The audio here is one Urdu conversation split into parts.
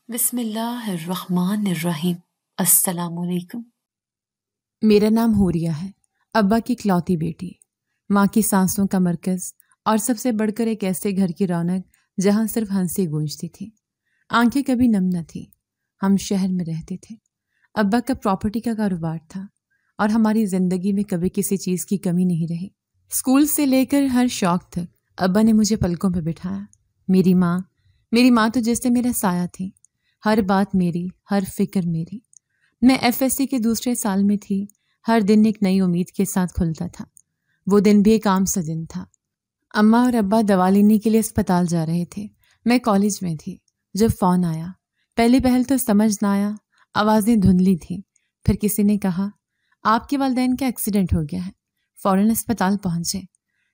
بسم اللہ الرحمن الرحیم۔ السلام علیکم۔ میرا نام حوریہ ہے، ابا کی اکلوتی بیٹی، ماں کی سانسوں کا مرکز اور سب سے بڑھ کر ایک ایسے گھر کی رونق جہاں صرف ہنسی گونجتی تھی، آنکھیں کبھی نم نہ تھی۔ ہم شہر میں رہتے تھے، ابا کا پراپرٹی کا کاروبار تھا اور ہماری زندگی میں کبھی کسی چیز کی کمی نہیں رہی۔ اسکول سے لے کر ہر شوق تک ابا نے مجھے پلکوں پہ بٹھایا۔ میری ماں تو جیسے میرا سایہ تھی، ہر بات میری، ہر فکر میری۔ میں ایف ایس سی کے دوسرے سال میں تھی، ہر دن ایک نئی امید کے ساتھ کھلتا تھا۔ وہ دن بھی ایک عام سا دن تھا۔ اماں اور ابا دوا لینے کے لیے اسپتال جا رہے تھے، میں کالج میں تھی جب فون آیا۔ پہلی پہل تو سمجھ نہ آیا، آوازیں دھندلی تھیں۔ پھر کسی نے کہا آپ کے والدین کا ایکسیڈنٹ ہو گیا ہے، فوراً اسپتال پہنچے۔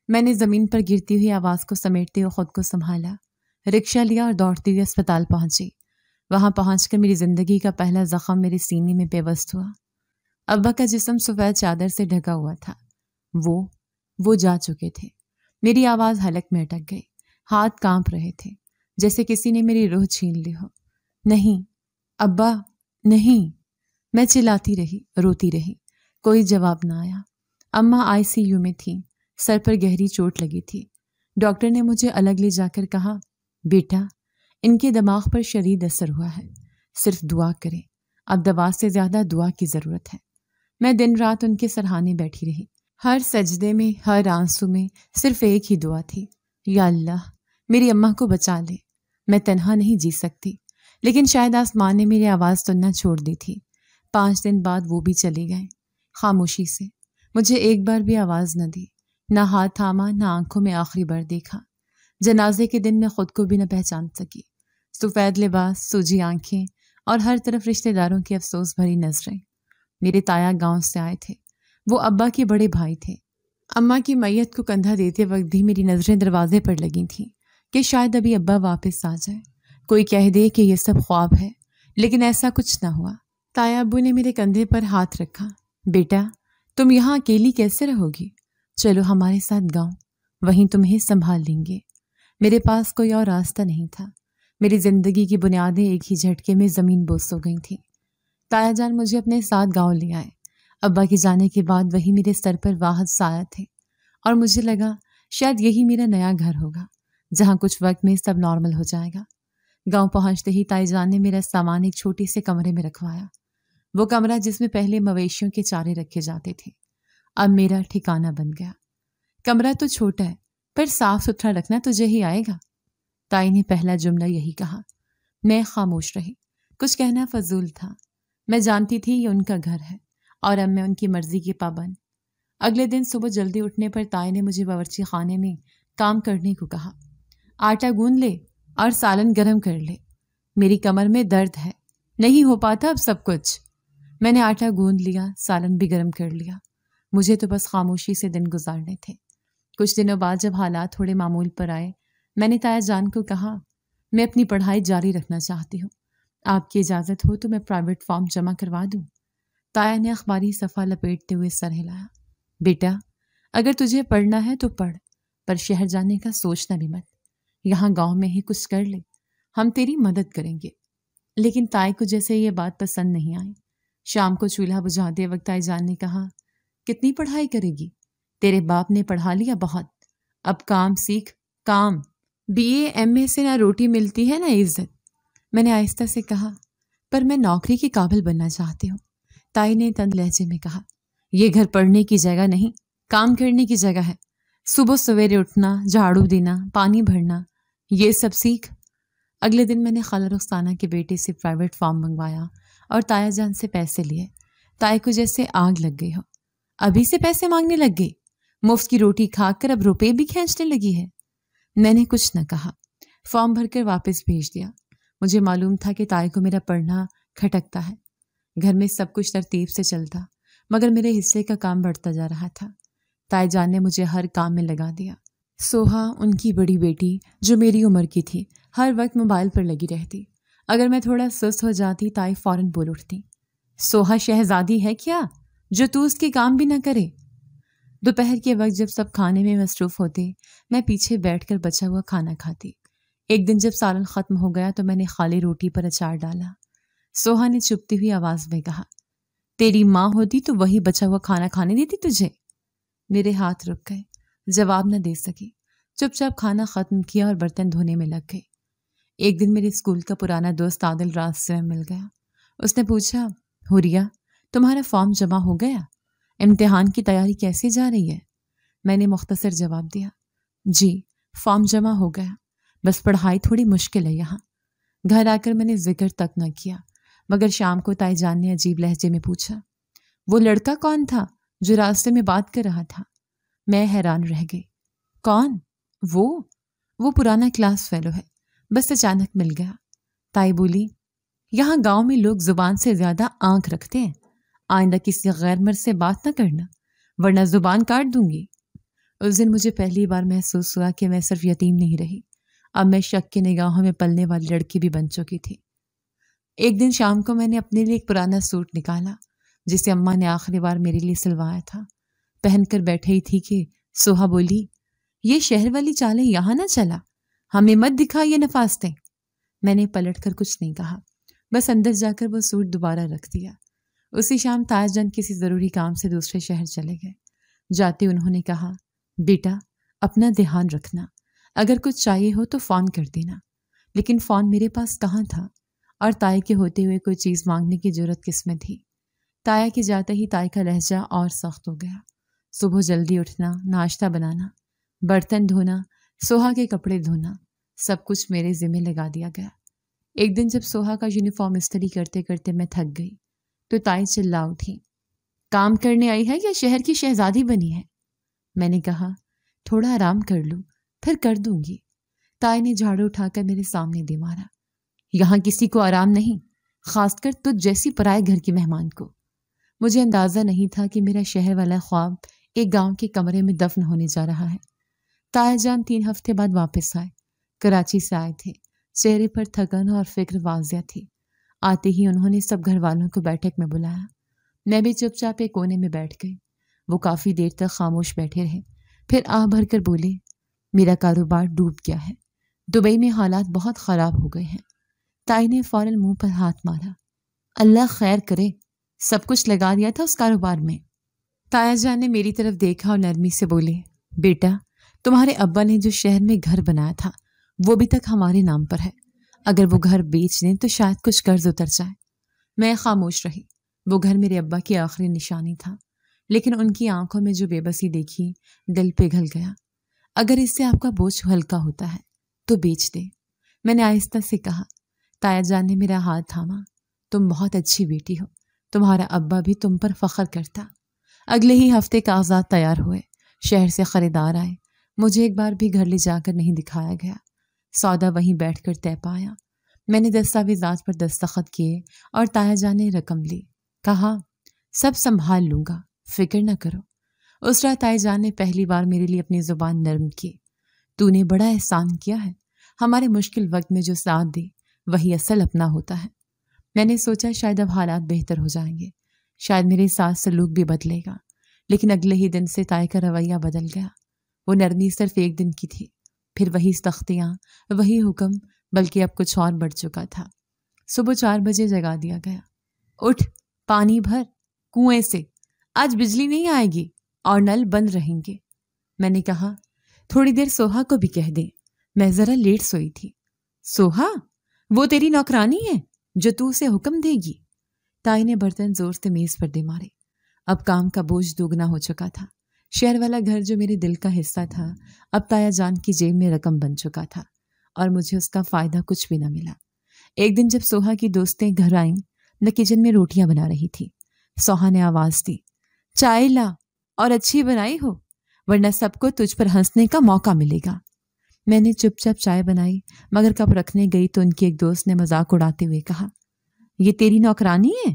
میں نے زمین پر گرتی ہوئی آواز کو سمیٹتے ہوئے خود کو سنبھالا، رکشہ لیا اور دوڑتی ہوئی اسپتال پہنچی۔ وہاں پہنچ کر میری زندگی کا پہلا زخم میرے سینے میں پیوست ہوا۔ ابا کا جسم سفید چادر سے ڈھکا ہوا تھا، وہ جا چکے تھے۔ میری آواز حلق میں اٹک گئی، ہاتھ کانپ رہے تھے جیسے کسی نے میری روح چھین لی ہو۔ نہیں ابا، نہیں، میں چلاتی رہی، روتی رہی، کوئی جواب نہ آیا۔ اماں آئی سی یو میں تھیں، سر پر گہری چوٹ لگی تھی۔ ڈاکٹر نے مجھے الگ لے جا کر کہا بیٹا ان کے دماغ پر شدید اثر ہوا ہے، صرف دعا کریں، اب دوا سے زیادہ دعا کی ضرورت ہے۔ میں دن رات ان کے سرہانے بیٹھی رہی، ہر سجدے میں، ہر آنسو میں صرف ایک ہی دعا تھی، یا اللہ میری اماں کو بچا لے۔ میں تنہا نہیں جی سکتی، لیکن شاید آسمان نے میری آواز سننا چھوڑ دی تھی۔ 5 دن بعد وہ بھی چلے گئے، خاموشی سے، مجھے ایک بار بھی آواز نہ دی، نہ ہاتھ تھاما، نہ آنکھوں میں آخری بار دیکھا۔ جنازے کے دن میں خود کو بھی نہ پہچان سکی، سفید لباس، سوجی آنکھیں اور ہر طرف رشتہ داروں کی افسوس بھری نظریں۔ میرے تایا گاؤں سے آئے تھے، وہ ابا کے بڑے بھائی تھے۔ اماں کی میت کو کندھا دیتے وقت بھی میری نظریں دروازے پر لگی تھیں کہ شاید ابھی ابا واپس آ جائے، کوئی کہہ دے کہ یہ سب خواب ہے، لیکن ایسا کچھ نہ ہوا۔ تایا ابو نے میرے کندھے پر ہاتھ رکھا، بیٹا تم یہاں اکیلی کیسے رہو گی؟ چلو ہمارے ساتھ گاؤں، وہیں تمہیں سنبھال لیں گے۔ میرے پاس کوئی اور راستہ نہیں تھا، میری زندگی کی بنیادیں ایک ہی جھٹکے میں زمین بوس ہو گئی تھیں۔ تایا جان مجھے اپنے ساتھ گاؤں لے آئے۔ ابا کے جانے کے بعد وہی میرے سر پر واحد سایہ تھے، اور مجھے لگا شاید یہی میرا نیا گھر ہوگا، جہاں کچھ وقت میں سب نارمل ہو جائے گا۔ گاؤں پہنچتے ہی تائی جان نے میرا سامان ایک چھوٹی سے کمرے میں رکھوایا، وہ کمرہ جس میں پہلے مویشیوں کے چارے رکھے جاتے تھے، اب میرا ٹھکانہ بن گیا۔ کمرہ تو چھوٹا ہے، پر صاف ستھرا رکھنا تجھے ہی آئے گا، تائی نے پہلا جملہ یہی کہا۔ میں خاموش رہی، کچھ کہنا فضول تھا، میں جانتی تھی یہ ان کا گھر ہے اور اب میں ان کی مرضی کی پابند۔ اگلے دن صبح جلدی اٹھنے پر تائی نے مجھے باورچی خانے میں کام کرنے کو کہا، آٹا گوندھ لے اور سالن گرم کر لے، میری کمر میں درد ہے، نہیں ہو پاتا اب سب کچھ۔ میں نے آٹا گوندھ لیا، سالن بھی گرم کر لیا، مجھے تو بس خاموشی سے دن گزارنے تھے۔ کچھ دنوں بعد جب حالات تھوڑے معمول پر آئے، میں نے تایا جان کو کہا میں اپنی پڑھائی جاری رکھنا چاہتی ہوں، آپ کی اجازت ہو تو میں پرائیویٹ فارم جمع کروا دوں۔ تایا نے اخباری صفحہ لپیٹتے ہوئے سر ہلایا، بیٹا اگر تجھے پڑھنا ہے تو پڑھ، پر شہر جانے کا سوچنا بھی مت، یہاں گاؤں میں ہی کچھ کر لے، ہم تیری مدد کریں گے۔ لیکن تائی کو جیسے یہ بات پسند نہیں آئی۔ شام کو چولہا بجھاتے وقت تائی جان نے کہا، کتنی پڑھائی کرے گی؟ تیرے باپ نے پڑھا لیا بہت، اب کام سیکھ، کام۔ بی اے ایم اے سے نہ روٹی ملتی ہے نہ عزت۔ میں نے آہستہ سے کہا، پر میں نوکری کے قابل بننا چاہتی ہوں۔ تائی نے تند لہجے میں کہا، یہ گھر پڑھنے کی جگہ نہیں، کام کرنے کی جگہ ہے، صبح سویرے اٹھنا، جھاڑو دینا، پانی بھرنا، یہ سب سیکھ۔ اگلے دن میں نے خالہ رخسانہ کے بیٹے سے پرائیویٹ فارم منگوایا اور تایا جان سے پیسے لیے۔ تائی کو جیسے آگ لگ گئی ہو، ابھی سے پیسے مانگنے لگ گئی، مفت کی روٹی کھا کر اب روپے بھی کھینچنے لگی ہے۔ میں نے کچھ نہ کہا، فارم بھر کر واپس بھیج دیا۔ مجھے معلوم تھا کہ تائی کو میرا پڑھنا کھٹکتا ہے، گھر میں سب کچھ ترتیب سے چلتا، مگر میرے حصے کا کام بڑھتا جا رہا تھا۔ تائی جان نے مجھے ہر کام میں لگا دیا۔ سوہا ان کی بڑی بیٹی جو میری عمر کی تھی ہر وقت موبائل پر لگی رہتی، اگر میں تھوڑا سست ہو جاتی تائی فوراً بول اٹھتی، سوہا شہزادی ہے کیا جو تو اس کے کام بھی نہ کرے؟ دوپہر کے وقت جب سب کھانے میں مصروف ہوتے، میں پیچھے بیٹھ کر بچا ہوا کھانا کھاتی، ایک دن جب سالن ختم ہو گیا تو میں نے خالی روٹی پر اچار ڈالا۔ سوہا نے چپتی ہوئی آواز میں کہا، تیری ماں ہوتی تو وہی بچا ہوا کھانا کھانے دیتی تجھے؟ میرے ہاتھ رک گئے، جواب نہ دے سکی، چپ چاپ کھانا ختم کیا اور برتن دھونے میں لگ گئی۔ ایک دن میرے اسکول کا پرانا دوست عادل راستے میں مل گیا۔ اس نے پوچھا، حوریہ تمہارا فارم جمع ہو گیا؟ امتحان کی تیاری کیسے جا رہی ہے؟ میں نے مختصر جواب دیا، جی فارم جمع ہو گیا، بس پڑھائی تھوڑی مشکل ہے یہاں۔ گھر آ کر میں نے ذکر تک نہ کیا، مگر شام کو تائی جان نے عجیب لہجے میں پوچھا، وہ لڑکا کون تھا جو راستے میں بات کر رہا تھا؟ میں حیران رہ گئی۔ کون؟ وہ پرانا کلاس فیلو ہے، بس اچانک مل گیا۔ تائی بولی، یہاں گاؤں میں لوگ زبان سے زیادہ آنکھ رکھتے ہیں، آئندہ کسی غیر مرد سے بات نہ کرنا ورنہ زبان کاٹ دوں گی۔ اس دن مجھے پہلی بار محسوس ہوا کہ میں صرف یتیم نہیں رہی، اب میں شک کی نگاہوں میں پلنے والی لڑکی بھی بن چکی تھی۔ ایک دن شام کو میں نے اپنے لیے ایک پرانا سوٹ نکالا جسے اماں نے آخری بار میرے لیے سلوایا تھا۔ پہن کر بیٹھے ہی تھی کہ سوہا بولی، یہ شہر والی چالیں یہاں نہ چلا، ہمیں مت دکھا یہ نفاستیں۔ میں نے پلٹ کر کچھ نہیں کہا، بس اندر جا کر وہ سوٹ دوبارہ رکھ دیا۔ اسی شام تاج جان کسی ضروری کام سے دوسرے شہر چلے گئے۔ جاتے انہوں نے کہا، بیٹا اپنا دھیان رکھنا، اگر کچھ چاہیے ہو تو فون کر دینا۔ لیکن فون میرے پاس کہاں تھا، اور تائی کے ہوتے ہوئے کوئی چیز مانگنے کی جرت کس میں تھی؟ تایا کے جاتے ہی تائی کا لہجہ اور سخت ہو گیا۔ صبح جلدی اٹھنا، ناشتہ بنانا، برتن دھونا، سوہا کے کپڑے دھونا، سب کچھ میرے ذمہ لگا دیا گیا۔ ایک دن جب سوہا کا یونیفارم استری کرتے کرتے میں تھک گئی تو تائی چلا اٹھی، کام کرنے آئی ہے یا شہر کی شہزادی بنی ہے؟ میں نے کہا، تھوڑا آرام کر لوں پھر کر دوں گی۔ تائی نے جھاڑو اٹھا کر میرے سامنے دے مارا، یہاں کسی کو آرام نہیں، خاص کر تجھ جیسی پرائے گھر کی مہمان کو۔ مجھے اندازہ نہیں تھا کہ میرا شہر والا خواب ایک گاؤں کے کمرے میں دفن ہونے جا رہا ہے۔ تایا جان 3 ہفتے بعد واپس آئے، کراچی سے آئے تھے، چہرے پر تھکن اور فکر واضح تھی۔ آتے ہی انہوں نے سب گھر والوں کو بیٹھک میں بلایا۔ میں بھی چپ چاپ ایک کونے میں بیٹھ گئی۔ وہ کافی دیر تک خاموش بیٹھے رہے، پھر آہ بھر کر بولے، میرا کاروبار ڈوب گیا ہے، دبئی میں حالات بہت خراب ہو گئے ہیں۔ تائی نے فوراً منہ پر ہاتھ مارا، اللہ خیر کرے، سب کچھ لگا دیا تھا اس کاروبار میں۔ تایا جان نے میری طرف دیکھا اور نرمی سے بولے، بیٹا تمہارے ابا نے جو شہر میں گھر بنایا تھا وہ بھی تک ہمارے نام پر ہے، اگر وہ گھر بیچ دیں تو شاید کچھ قرض اتر جائے۔ میں خاموش رہی۔ وہ گھر میرے ابا کی آخری نشانی تھا، لیکن ان کی آنکھوں میں جو بے بسی دیکھی دل پگھل گیا۔ اگر اس سے آپ کا بوجھ ہلکا ہوتا ہے تو بیچ دے، میں نے آہستہ سے کہا۔ تایا جان نے میرا ہاتھ تھاما، تم بہت اچھی بیٹی ہو، تمہارا ابا بھی تم پر فخر کرتا۔ اگلے ہی ہفتے کاغذات تیار ہوئے، شہر سے خریدار آئے، مجھے ایک بار بھی گھر لے جا کر نہیں دکھایا گیا، سودا وہیں بیٹھ کر طے پایا۔ میں نے دستاویزات پر دستخط کیے اور تایا جان نے رقم لی، کہا سب سنبھال لوں گا، فکر نہ کرو۔ اس رات تائی جان نے پہلی بار میرے لیے اپنی زبان نرم کی، تو نے بڑا احسان کیا ہے، ہمارے مشکل وقت میں جو ساتھ دے وہی اصل اپنا ہوتا ہے۔ میں نے سوچا شاید اب حالات بہتر ہو جائیں گے، شاید میرے ساتھ سلوک بھی بدلے گا، لیکن اگلے ہی دن سے تائی کا رویہ بدل گیا۔ وہ نرمی صرف ایک دن کی تھی، پھر وہی سختیاں، وہی حکم، بلکہ اب کچھ اور بڑھ چکا تھا۔ صبح 4 بجے جگا دیا گیا، اٹھ پانی بھر کنویں سے، آج بجلی نہیں آئے گی اور نل بند رہیں گے۔ میں نے کہا تھوڑی دیر سوہا کو بھی کہہ دیں، میں ذرا لیٹ سوئی تھی۔ سوہا وہ تیری نوکرانی ہے جو تو اسے حکم دے گی؟ تائی نے برتن زور سے میز پر دے مارے۔ اب کام کا بوجھ دوگنا ہو چکا تھا۔ شہر والا گھر جو میرے دل کا حصہ تھا اب تایا جان کی جیب میں رقم بن چکا تھا اور مجھے اس کا فائدہ کچھ بھی نہ ملا۔ ایک دن جب سوہا کی دوستیں گھر آئیں، میں کچن میں روٹیاں بنا رہی تھی۔ سوہا نے آواز دی، چائے لا اور اچھی بنائی ہو ورنہ سب کو تجھ پر ہنسنے کا موقع ملے گا۔ میں نے چپ چاپ چائے بنائی، مگر کب رکھنے گئی تو ان کی ایک دوست نے مذاق اڑاتے ہوئے کہا، یہ تیری نوکرانی ہے؟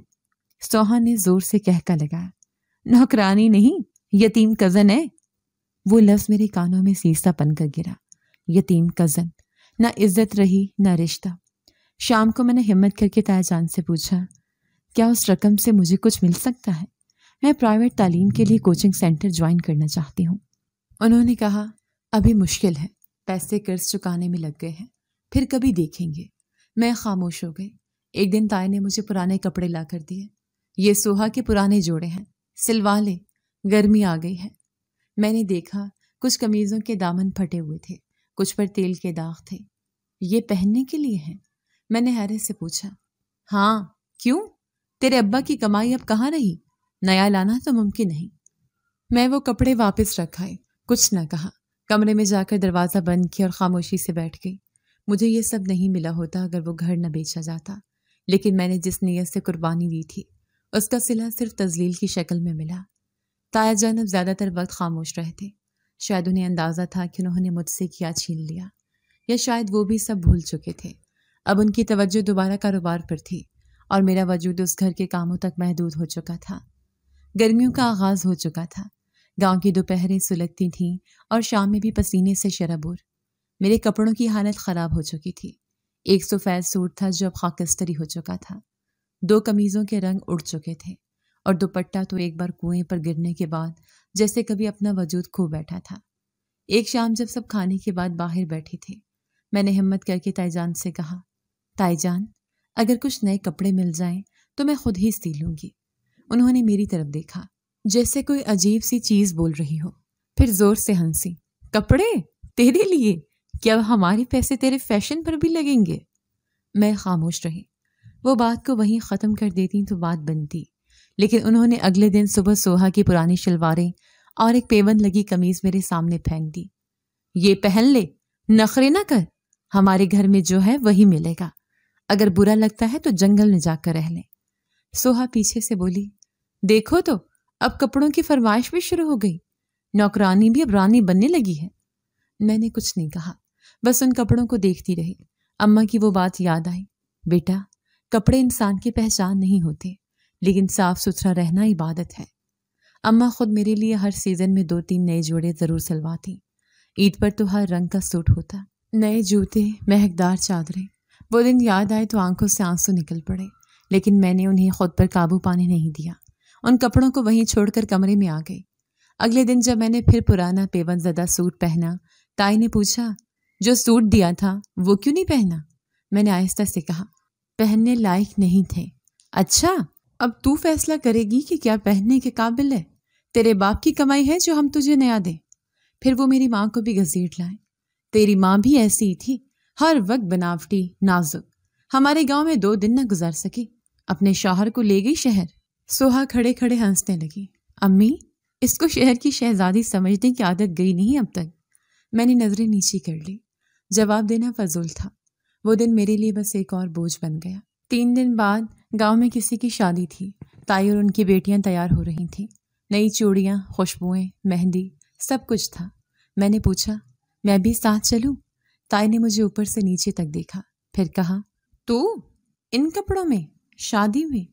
سوہا نے زور سے کہکا لگایا، نوکرانی نہیں، یتیم کزن ہے۔ وہ لفظ میرے کانوں میں سیسا بن کر گرا، یتیم کزن، نہ عزت رہی نہ رشتہ۔ شام کو میں نے ہمت کر کے تایا جان سے پوچھا، کیا اس رقم سے مجھے کچھ مل سکتا ہے؟ میں پرائیویٹ تعلیم کے لیے کوچنگ سینٹر جوائن کرنا چاہتی ہوں۔ انہوں نے کہا، ابھی مشکل ہے، پیسے قرض چکانے میں لگ گئے ہیں، پھر کبھی دیکھیں گے۔ میں خاموش ہو گئی۔ ایک دن تائی نے مجھے پرانے کپڑے لا کر دیے۔ یہ سوہا کے پرانے جوڑے ہیں، سلوا لے، گرمی آ گئی ہے۔ میں نے دیکھا کچھ قمیضوں کے دامن پھٹے ہوئے تھے، کچھ پر تیل کے داغ تھے۔ یہ پہننے کے لیے ہیں؟ میں نے حیرت سے پوچھا۔ ہاں، کیوں؟ تیرے ابا کی کمائی اب کہاں رہی؟ نیا لانا تو ممکن نہیں۔ میں وہ کپڑے واپس رکھ آئی، کچھ نہ کہا۔ کمرے میں جا کر دروازہ بند کیا اور خاموشی سے بیٹھ گئی۔ مجھے یہ سب نہیں ملا ہوتا اگر وہ گھر نہ بیچا جاتا، لیکن میں نے جس نیت سے قربانی دی تھی اس کا صلہ صرف تذلیل کی شکل میں ملا۔ تایا جان اب زیادہ تر وقت خاموش رہے تھے۔ شاید انہیں اندازہ تھا کہ انہوں نے مجھ سے کیا چھین لیا، یا شاید وہ بھی سب بھول چکے تھے۔ اب ان کی توجہ دوبارہ کاروبار پر تھی اور میرا وجود اس گھر کے کاموں تک محدود ہو چکا تھا۔ گرمیوں کا آغاز ہو چکا تھا۔ گاؤں کی دوپہریں سلگتی تھیں اور شام میں بھی پسینے سے شرابور۔ میرے کپڑوں کی حالت خراب ہو چکی تھی۔ ایک سفید سوٹ تھا جو اب خاکستری ہو چکا تھا، 2 قمیضوں کے رنگ اڑ چکے تھے، اور دوپٹہ تو ایک بار کنویں پر گرنے کے بعد جیسے کبھی اپنا وجود کھو بیٹھا تھا۔ ایک شام جب سب کھانے کے بعد باہر بیٹھے تھے، میں نے ہمت کر کے تائی جان سے کہا، تائی جان، اگر کچھ نئے کپڑے مل جائیں تو میں خود ہی سی لوں گی۔ انہوں نے میری طرف دیکھا جیسے کوئی عجیب سی چیز بول رہی ہو، پھر زور سے ہنسی۔ کپڑے تیرے لیے؟ کیا ہمارے پیسے تیرے فیشن پر بھی لگیں گے؟ میں خاموش رہی۔ وہ بات کو وہیں ختم کر دیتی تو بات بنتی، لیکن انہوں نے اگلے دن صبح سوہا کی پرانی شلواریں اور ایک پیبند لگی قمیض میرے سامنے پھینک دی۔ یہ پہن لے، نخرے نہ کر، ہمارے گھر میں جو ہے وہی ملے گا، اگر برا لگتا ہے تو جنگل میں جا کر رہ لیں۔ سوہا پیچھے سے بولی، دیکھو تو اب کپڑوں کی فرمائش بھی شروع ہو گئی، نوکرانی بھی اب رانی بننے لگی ہے۔ میں نے کچھ نہیں کہا، بس ان کپڑوں کو دیکھتی رہی۔ اماں کی وہ بات یاد آئی، بیٹا، کپڑے انسان کی پہچان نہیں ہوتے، لیکن صاف ستھرا رہنا عبادت ہے۔ اماں خود میرے لیے ہر سیزن میں 2-3 نئے جوڑے ضرور سلواتی۔ عید پر تو ہر رنگ کا سوٹ ہوتا، نئے جوتے، مہکدار چادریں۔ وہ دن یاد آئے تو آنکھوں سے آنسو نکل پڑے، لیکن میں نے انہیں خود پر قابو پانے نہیں دیا۔ ان کپڑوں کو وہیں چھوڑ کر کمرے میں آ گئی۔ اگلے دن جب میں نے پھر پرانا پیبند زدہ سوٹ پہنا، تائی نے پوچھا، جو سوٹ دیا تھا وہ کیوں نہیں پہنا؟ میں نے آہستہ سے کہا، پہننے لائق نہیں تھے۔ اچھا، اب تو فیصلہ کرے گی کہ کیا پہننے کے قابل ہے؟ تیرے باپ کی کمائی ہے جو ہم تجھے نیا دیں۔ پھر وہ میری ماں کو بھی گھسیٹ لائے، تیری ماں بھی ایسی ہی تھی، ہر وقت بناوٹی، نازک، ہمارے گاؤں میں 2 دن نہ گزار سکی، اپنے شوہر کو لے گئی شہر۔ سوہا کھڑے کھڑے ہنسنے لگی۔ امی، اس کو شہر کی شہزادی سمجھنے کی عادت گئی نہیں اب تک۔ میں نے نظریں نیچی کر لی۔ جواب دینا فضول تھا۔ وہ دن میرے لیے بس ایک اور بوجھ بن گیا۔ 3 دن بعد گاؤں میں کسی کی شادی تھی۔ تائی اور ان کی بیٹیاں تیار ہو رہی تھیں، نئی چوڑیاں، خوشبوئیں، مہندی، سب کچھ تھا۔ میں نے پوچھا، میں بھی ساتھ چلوں؟ تائی نے مجھے اوپر سے نیچے تک دیکھا، پھر کہا، تو ان کپڑوں میں شادی میں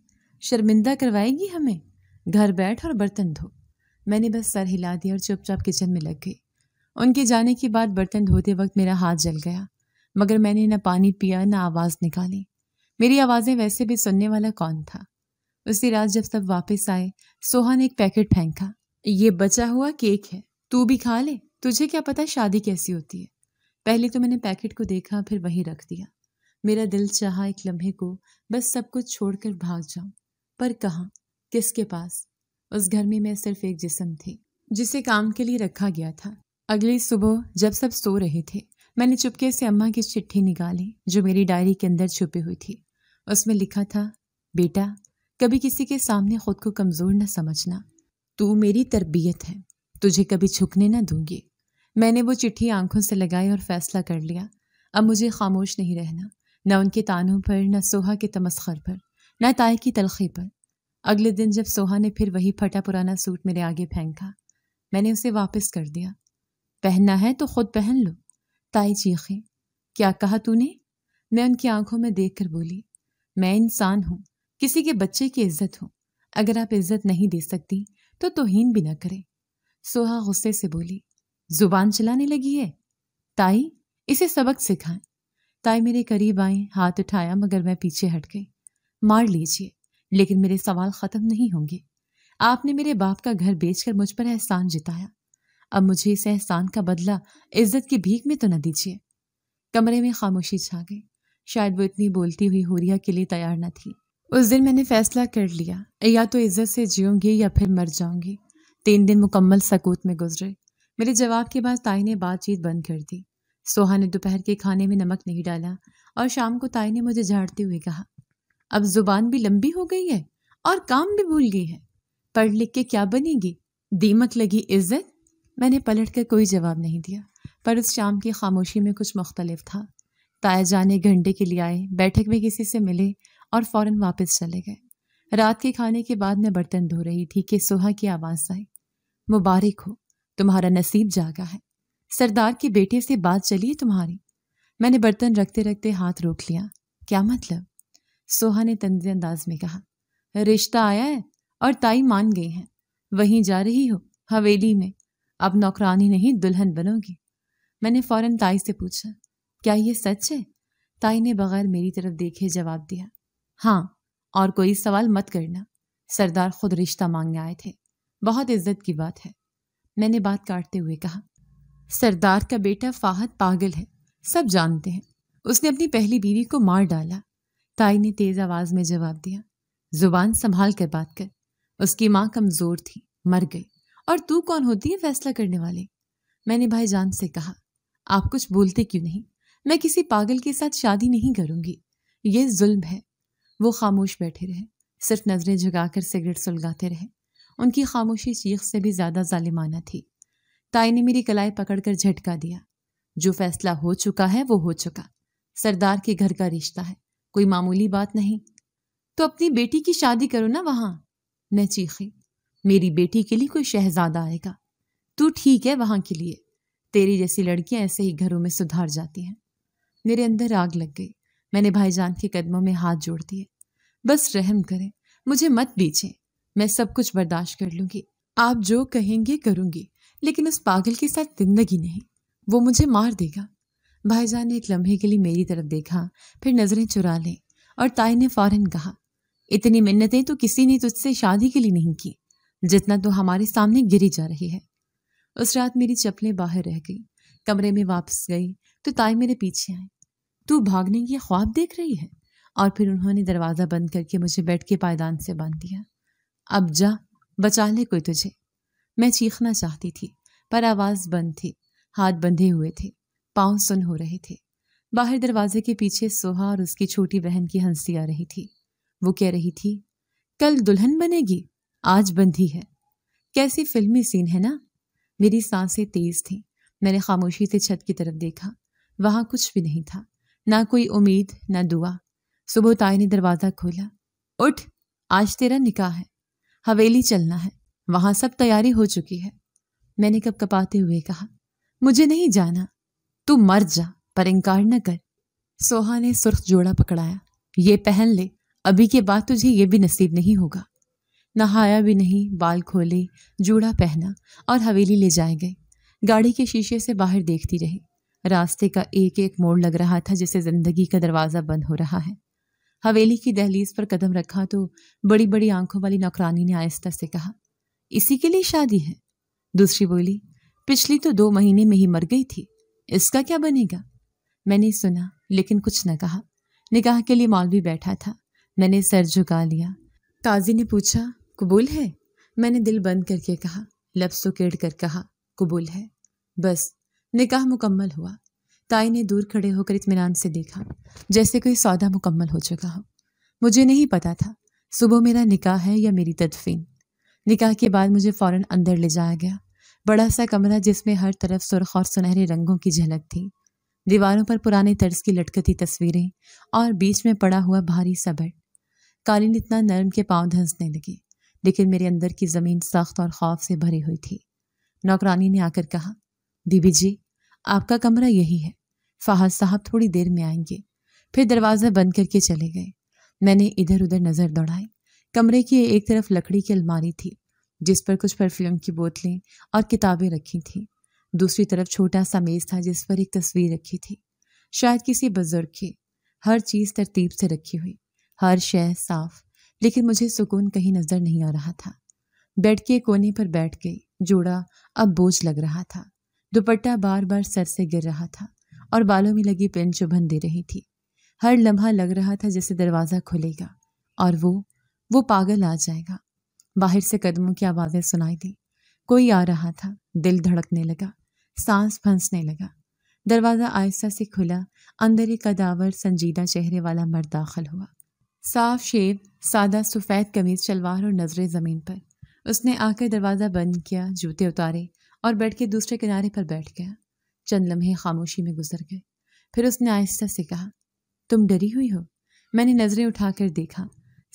شرمندہ کروائے گی ہمیں؟ گھر بیٹھ اور برتن دھو۔ میں نے بس سر ہلا دیا اور چپ چاپ کچن میں لگ گئی۔ ان کے جانے کے بعد برتن دھوتے وقت میرا ہاتھ جل گیا، مگر میں نے نہ پانی پیا نہ آواز نکالی۔ میری آوازیں ویسے بھی سننے والا کون تھا؟ اسی رات جب سب واپس آئے، سوہا نے ایک پیکٹ پھینکا، یہ بچا ہوا کیک ہے، تو بھی کھا لے، تجھے کیا پتا شادی کیسی ہوتی ہے۔ پہلے تو میں نے پیکٹ کو دیکھا، پھر وہی رکھ دیا۔ میرا دل چاہا ایک لمحے کو بس سب کچھ چھوڑ کر بھاگ جاؤں، پر کہاں، کس کے پاس؟ اس گھر میں صرف ایک جسم تھی جسے کام کے لیے رکھا گیا تھا۔ اگلی صبح جب سب سو رہے تھے، میں نے چپکے سے اماں کی چٹھی نکالی جو میری ڈائری کے اندر چھپی ہوئی تھی۔ اس میں لکھا تھا، بیٹا، کبھی کسی کے سامنے خود کو کمزور نہ سمجھنا، تو میری تربیت ہے، تجھے کبھی جھکنے نہ دوں گی۔ میں نے وہ چٹھی آنکھوں سے لگائی اور فیصلہ کر لیا، اب مجھے خاموش نہیں رہنا، نہ ان کے تانوں پر، نہ سوہا کے تمسخر پر، نہ تائی کی تلخی پر۔ اگلے دن جب سوہا نے پھر وہی پھٹا پرانا سوٹ میرے آگے پھینکا، میں نے اسے واپس کر دیا۔ پہننا ہے تو خود پہن لو۔ تائی چیخیں، کیا کہا تو نے؟ میں ان کی آنکھوں میں دیکھ کر بولی، میں انسان ہوں، کسی کے بچے کی عزت ہوں، اگر آپ عزت نہیں دے سکتی تو توہین بھی نہ کریں۔ سوہا غصے سے بولی، زبان چلانے لگی ہے، تائی اسے سبق سکھائیں۔ تائی میرے قریب آئیں، ہاتھ اٹھایا مگر میں پیچھے ہٹ گئی۔ مار لیجیے، لیکن میرے سوال ختم نہیں ہوں گے۔ آپ نے میرے باپ کا گھر بیچ کر مجھ پر احسان جتایا، اب مجھے اس احسان کا بدلہ عزت کی بھیک میں تو نہ دیجیے۔ کمرے میں خاموشی چھا گئی۔ شاید وہ اتنی بولتی ہوئی حوریہ کے لیے تیار نہ تھی۔ اس دن میں نے فیصلہ کر لیا، یا تو عزت سے جیوں گی یا پھر مر جاؤں گی۔ 3 دن مکمل سکوت میں گزرے۔ میرے جواب کے بعد تائی نے بات چیت بند کر دی۔ سوہا نے دوپہر کے کھانے میں نمک نہیں ڈالا اور شام کو تائی نے مجھے جھاڑتے ہوئے کہا، اب زبان بھی لمبی ہو گئی ہے اور کام بھی بھول گئی ہے، پڑھ لکھ کے کیا بنے گی؟ دیمک لگی عزت؟ میں نے پلٹ کر کوئی جواب نہیں دیا، پر اس شام کی خاموشی میں کچھ مختلف تھا۔ تایا جان 1 گھنٹے کے لیے آئے، بیٹھک میں کسی سے ملے اور فوراً واپس چلے گئے۔ رات کے کھانے کے بعد میں برتن دھو رہی تھی کہ سوہا کی آواز آئی، مبارک ہو، تمہارا نصیب جاگا ہے، سردار کے بیٹے سے بات چلی تمہاری۔ میں نے برتن رکھتے رکھتے ہاتھ روک لیا۔ کیا مطلب؟ سوہا نے طنزی انداز میں کہا، رشتہ آیا ہے اور تائی مان گئی ہیں، وہیں جا رہی ہو حویلی میں، اب نوکرانی نہیں دلہن بنو گی۔ میں نے فوراً تائی سے پوچھا، کیا یہ سچ ہے؟ تائی نے بغیر میری طرف دیکھے جواب دیا، ہاں، اور کوئی سوال مت کرنا، سردار خود رشتہ مانگنے آئے تھے، بہت عزت کی بات ہے۔ میں نے بات کاٹتے ہوئے کہا، سردار کا بیٹا فاہد پاگل ہے، سب جانتے ہیں، اس نے اپنی پہلی بیوی کو مار ڈالا۔ تائی نے تیز آواز میں جواب دیا، زبان سنبھال کر بات کر، اس کی ماں کمزور تھی، مر گئی، اور تو کون ہوتی ہے فیصلہ کرنے والی؟ میں نے بھائی جان سے کہا، آپ کچھ بولتے کیوں نہیں؟ میں کسی پاگل کے ساتھ شادی نہیں کروں گی، یہ ظلم ہے۔ وہ خاموش بیٹھے رہے، صرف نظریں جھکا کر سگریٹ سلگاتے رہے۔ ان کی خاموشی چیخ سے بھی زیادہ ظالمانہ تھی۔ تائی نے میری کلائی پکڑ کر جھٹکا دیا، جو فیصلہ ہو چکا ہے وہ ہو چکا، سردار کے گھر کا رشتہ ہے، کوئی معمولی بات نہیں۔ تو اپنی بیٹی کی شادی کرو نا وہاں۔ میں چیخی، میری بیٹی کے لیے کوئی شہزادہ آئے گا، تو ٹھیک ہے وہاں کے لیے، تیری جیسی لڑکیاں ایسے ہی گھروں میں سدھار جاتی ہیں۔ میرے اندر آگ لگ گئی، میں نے بھائی جان کے قدموں میں ہاتھ جوڑ دیے، بس رحم کریں، مجھے مت بیچیں، میں سب کچھ برداشت کر لوں گی، آپ جو کہیں گے کروں گی، لیکن اس پاگل کے ساتھ زندگی نہیں، وہ مجھے مار دے گا۔ بھائی جان نے ایک لمحے کے لیے میری طرف دیکھا، پھر نظریں چرا لیں، اور تائی نے فوراً کہا، اتنی منتیں تو کسی نے تجھ سے شادی کے لیے نہیں کی، جتنا تو ہمارے سامنے گری جا رہی ہے۔ اس رات میری چپلیں باہر رہ گئی۔ کمرے میں واپس گئی تو تائی میرے پیچھے آئے، تو بھاگنے کی خواب دیکھ رہی ہے؟ اور پھر انہوں نے دروازہ بند کر کے مجھے بیڈ کے پائیدان سے باندھ دیا۔ اب جا، بچا لے کوئی تجھے۔ میں چیخنا چاہتی تھی، پر آواز بند تھی، ہاتھ بندھے ہوئے تھے، پاؤں سن ہو رہے تھے۔ باہر دروازے کے پیچھے سوہا اور اس کی چھوٹی بہن کی ہنسی آ رہی تھی۔ وہ کہہ رہی تھی، کل دلہن بنے گی، آج بندھی ہے۔ کیسی فلمی سین ہے نا؟ میری سانسیں تیز تھیں۔ میں نے خاموشی سے چھت کی طرف دیکھا، وہاں کچھ بھی نہیں تھا، نہ کوئی امید، نہ دعا۔ صبح تائی نے دروازہ کھولا، اٹھ، آج تیرا نکاح ہے، حویلی چلنا ہے، وہاں سب تیاری ہو چکی ہے۔ میں نے کپ کپاتے ہوئے کہا، مجھے نہیں جانا۔ تو مر جا، پر انکار نہ کر۔ سوہا نے سرخ جوڑا پکڑایا، یہ پہن لے، ابھی کے بعد تجھے یہ بھی نصیب نہیں ہوگا۔ نہایا بھی نہیں، بال کھولے، جوڑا پہنا اور حویلی لے جائے گئے۔ گاڑی کے شیشے سے باہر دیکھتی رہی، راستے کا ایک ایک موڑ لگ رہا تھا جیسے زندگی کا دروازہ بند ہو رہا ہے۔ حویلی کی دہلیز پر قدم رکھا تو بڑی بڑی آنکھوں والی نوکرانی نے آہستہ سے کہا، اسی کے لیے شادی ہے؟ دوسری بولی، پچھلی تو 2 مہینے میں ہی مر گئی تھی، اس کا کیا بنے گا؟ میں نے سنا لیکن کچھ نہ کہا۔ نکاح کے لیے مولوی بیٹھا تھا، میں نے سر جھکا لیا۔ قاضی نے پوچھا، قبول ہے؟ میں نے دل بند کر کے کہا، لب سکیڑ کر کہا، قبول ہے۔ بس نکاح مکمل ہوا۔ تائی نے دور کھڑے ہو کر اطمینان سے دیکھا، جیسے کوئی سودا مکمل ہو چکا ہو۔ مجھے نہیں پتا تھا صبح میرا نکاح ہے یا میری تدفین۔ نکاح کے بعد مجھے فوراً اندر لے جایا گیا، بڑا سا کمرہ جس میں ہر طرف سرخ اور سنہرے رنگوں کی جھلک تھی، دیواروں پر پرانے طرز کی لٹکتی تصویریں اور بیچ میں پڑا ہوا بھاری سا بیڈ۔ قالین اتنا نرم کہ پاؤں دھنسنے لگے، لیکن میرے اندر کی زمین سخت اور خوف سے بھری ہوئی تھی۔ نوکرانی نے آ کر کہا، بی بی جی، آپ کا کمرہ یہی ہے، فہد صاحب تھوڑی دیر میں آئیں گے۔ پھر دروازہ بند کر کے چلے گئے۔ میں نے ادھر ادھر نظر دوڑائی۔ کمرے کی ایک طرف لکڑی کی الماری تھی جس پر کچھ پرفیوم کی بوتلیں اور کتابیں رکھی تھیں، دوسری طرف چھوٹا سا میز تھا جس پر ایک تصویر رکھی تھی، شاید کسی بزرگ کی۔ ہر چیز ترتیب سے رکھی ہوئی، ہر شے صاف، لیکن مجھے سکون کہیں نظر نہیں آ رہا تھا۔ بیڈ کے کونے پر بیٹھ گئی، جوڑا اب بوجھ لگ رہا تھا، دوپٹہ بار بار سر سے گر رہا تھا اور بالوں میں لگی پن چبھن دے رہی تھی۔ ہر لمحہ لگ رہا تھا جیسے دروازہ کھلے گا اور وہ پاگل آ جائے گا۔ باہر سے قدموں کی آوازیں سنائی دی، کوئی آ رہا تھا۔ دل دھڑکنے لگا، سانس پھنسنے لگا۔ دروازہ آہستہ سے کھلا، اندر ایک قداور سنجیدہ چہرے والا مرد داخل ہوا۔ صاف شیو، سادہ سفید قمیض شلوار اور نظریں زمین پر۔ اس نے آ کر دروازہ بند کیا، جوتے اتارے اور بیڈ کے دوسرے کنارے پر بیٹھ گیا۔ چند لمحے خاموشی میں گزر گئے، پھر اس نے آہستہ سے کہا، تم ڈری ہوئی ہو؟ میں نے نظریں اٹھا کر دیکھا۔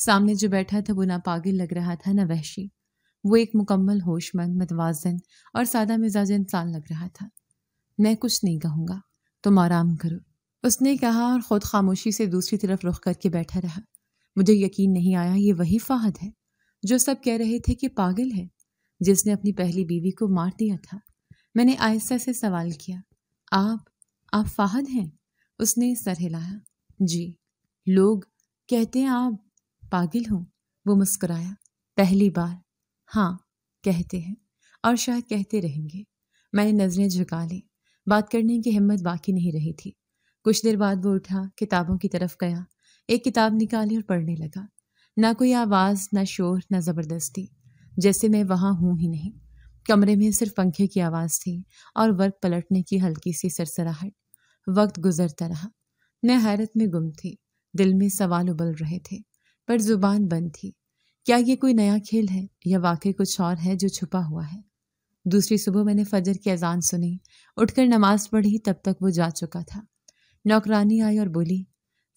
سامنے جو بیٹھا تھا وہ نہ پاگل لگ رہا تھا نہ وحشی۔ وہ ایک مکمل ہوش مند، متوازن اور سادہ مزاج انسان لگ رہا تھا۔ میں کچھ نہیں کہوں گا، تم آرام کرو، اس نے کہا اور خود خاموشی سے دوسری طرف رخ کر کے بیٹھا رہا۔ مجھے یقین نہیں آیا یہ وہی فہد ہے جو سب کہہ رہے تھے کہ پاگل ہے، جس نے اپنی پہلی بیوی کو مار دیا تھا۔ میں نے آہستہ سے سوال کیا، آپ فہد ہیں؟ اس نے سر ہلایا۔ جی، لوگ کہتے ہیں آپ پاگل ہوں۔ وہ مسکرایا۔ پہلی بار؟ ہاں، کہتے ہیں اور شاید کہتے رہیں گے۔ میں نے نظریں جھکا لی، بات کرنے کی ہمت باقی نہیں رہی تھی۔ کچھ دیر بعد وہ اٹھا، کتابوں کی طرف گیا، ایک کتاب نکالی اور پڑھنے لگا۔ نہ کوئی آواز، نہ شور، نہ زبردستی، جیسے میں وہاں ہوں ہی نہیں۔ کمرے میں صرف پنکھے کی آواز تھی اور ورق پلٹنے کی ہلکی سی سرسراہٹ۔ وقت گزرتا رہا، میں حیرت میں گم تھی۔ دل میں سوال ابل رہے تھے پر زبان بند تھی۔ کیا یہ کوئی نیا کھیل ہے یا واقعی کچھ اور ہے جو چھپا ہوا ہے؟ دوسری صبح میں نے فجر کی اذان سنی، اٹھ کر نماز پڑھی، تب تک وہ جا چکا تھا۔ نوکرانی آئی اور بولی،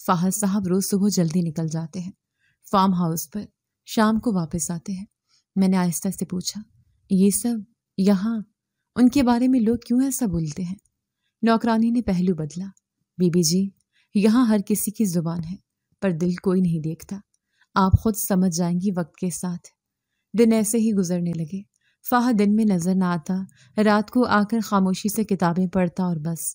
فہد صاحب روز صبح جلدی نکل جاتے ہیں فارم ہاؤس پر، شام کو واپس آتے ہیں۔ میں نے آہستہ سے پوچھا، یہ سب یہاں ان کے بارے میں لوگ کیوں ایسا بولتے ہیں؟ نوکرانی نے پہلو بدلا، بی بی جی، یہاں ہر کسی کی زبان ہے پر دل کوئی نہیں دیکھتا، آپ خود سمجھ جائیں گی وقت کے ساتھ۔ دن ایسے ہی گزرنے لگے۔ فہد دن میں نظر نہ آتا، رات کو آ کر خاموشی سے کتابیں پڑھتا اور بس۔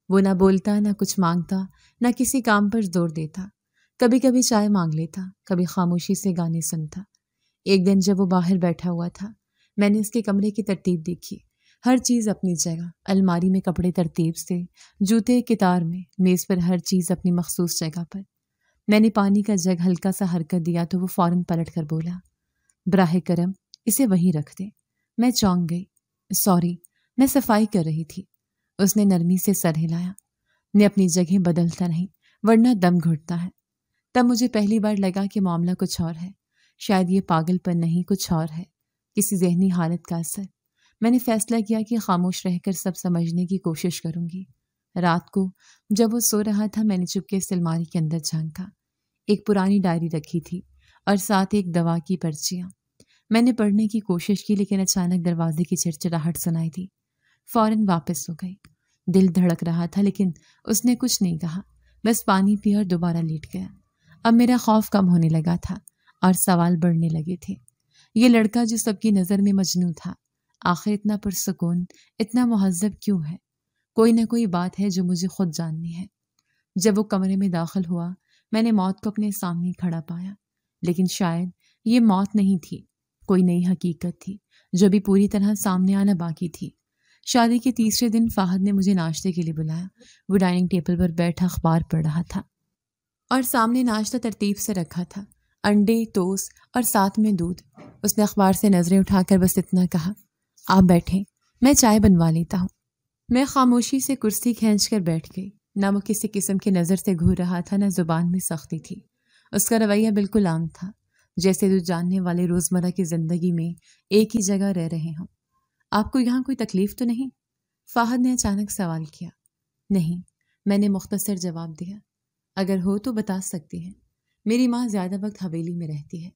وہ نہ بولتا، نہ کچھ مانگتا، نہ کسی کام پر زور دیتا۔ کبھی کبھی چائے مانگ لیتا، کبھی خاموشی سے گانے سنتا۔ ایک دن جب وہ باہر بیٹھا ہوا تھا، میں نے اس کے کمرے کی ترتیب دیکھی۔ ہر چیز اپنی جگہ، الماری میں کپڑے ترتیب سے، جوتے قطار میں، میز پر ہر چیز اپنی مخصوص جگہ پر۔ میں نے پانی کا جگ ہلکا سا حرکت دیا تو وہ فوراً پلٹ کر بولا، براہ کرم اسے وہیں رکھ دیں۔ میں چونک گئی۔ سوری، میں صفائی کر رہی تھی۔ اس نے نرمی سے سر ہلایا۔ میں اپنی جگہ بدلتا نہیں ورنہ دم گھٹتا ہے۔ تب مجھے پہلی بار لگا کہ معاملہ کچھ اور ہے، شاید یہ پاگل پن نہیں، کچھ اور ہے، کسی ذہنی حالت کا اثر۔ میں نے فیصلہ کیا کہ خاموش رہ کر سب سمجھنے کی کوشش کروں گی۔ رات کو جب وہ سو رہا تھا، میں نے چپکے سے الماری کے اندر جھانکا۔ ایک پرانی ڈائری رکھی تھی اور ساتھ ایک دوا کی پرچیاں۔ میں نے پڑھنے کی کوشش کی لیکن اچانک دروازے کی چڑچڑاہٹ سنائی دی۔ فوراً واپس ہو گئی۔ دل دھڑک رہا تھا لیکن اس نے کچھ نہیں کہا، بس پانی پیا اور دوبارہ لیٹ گیا۔ اب میرا خوف کم ہونے لگا تھا اور سوال بڑھنے لگے تھے۔ یہ لڑکا جو سب کی نظر میں مجنوں تھا، آخر اتنا پرسکون، اتنا مہذب کیوں ہے؟ کوئی نہ کوئی بات ہے جو مجھے خود جاننی ہے۔ جب وہ کمرے میں داخل ہوا، میں نے موت کو اپنے سامنے کھڑا پایا، لیکن شاید یہ موت نہیں تھی، کوئی نئی حقیقت تھی جو ابھی پوری طرح سامنے آنا باقی تھی۔ شادی کے تیسرے دن فہد نے مجھے ناشتے کے لیے بلایا۔ وہ ڈائننگ ٹیبل پر بیٹھا اخبار پڑھ رہا تھا اور سامنے ناشتہ ترتیب سے رکھا تھا، انڈے، ٹوسٹ اور ساتھ میں دودھ۔ اس نے اخبار سے نظریں اٹھا کر بس اتنا کہا، آپ بیٹھیں، میں چائے بنوا لیتا ہوں۔ میں خاموشی سے کرسی کھینچ کر بیٹھ گئی۔ نہ وہ کسی قسم کی نظر سے گھور رہا تھا، نہ زبان میں سختی تھی۔ اس کا رویہ بالکل عام تھا، جیسے جو جاننے والے روزمرہ کی زندگی میں ایک ہی جگہ رہ رہے ہوں۔ آپ کو یہاں کوئی تکلیف تو نہیں؟ فہد نے اچانک سوال کیا۔ نہیں، میں نے مختصر جواب دیا۔ اگر ہو تو بتا سکتی ہیں۔ میری ماں زیادہ وقت حویلی میں رہتی ہے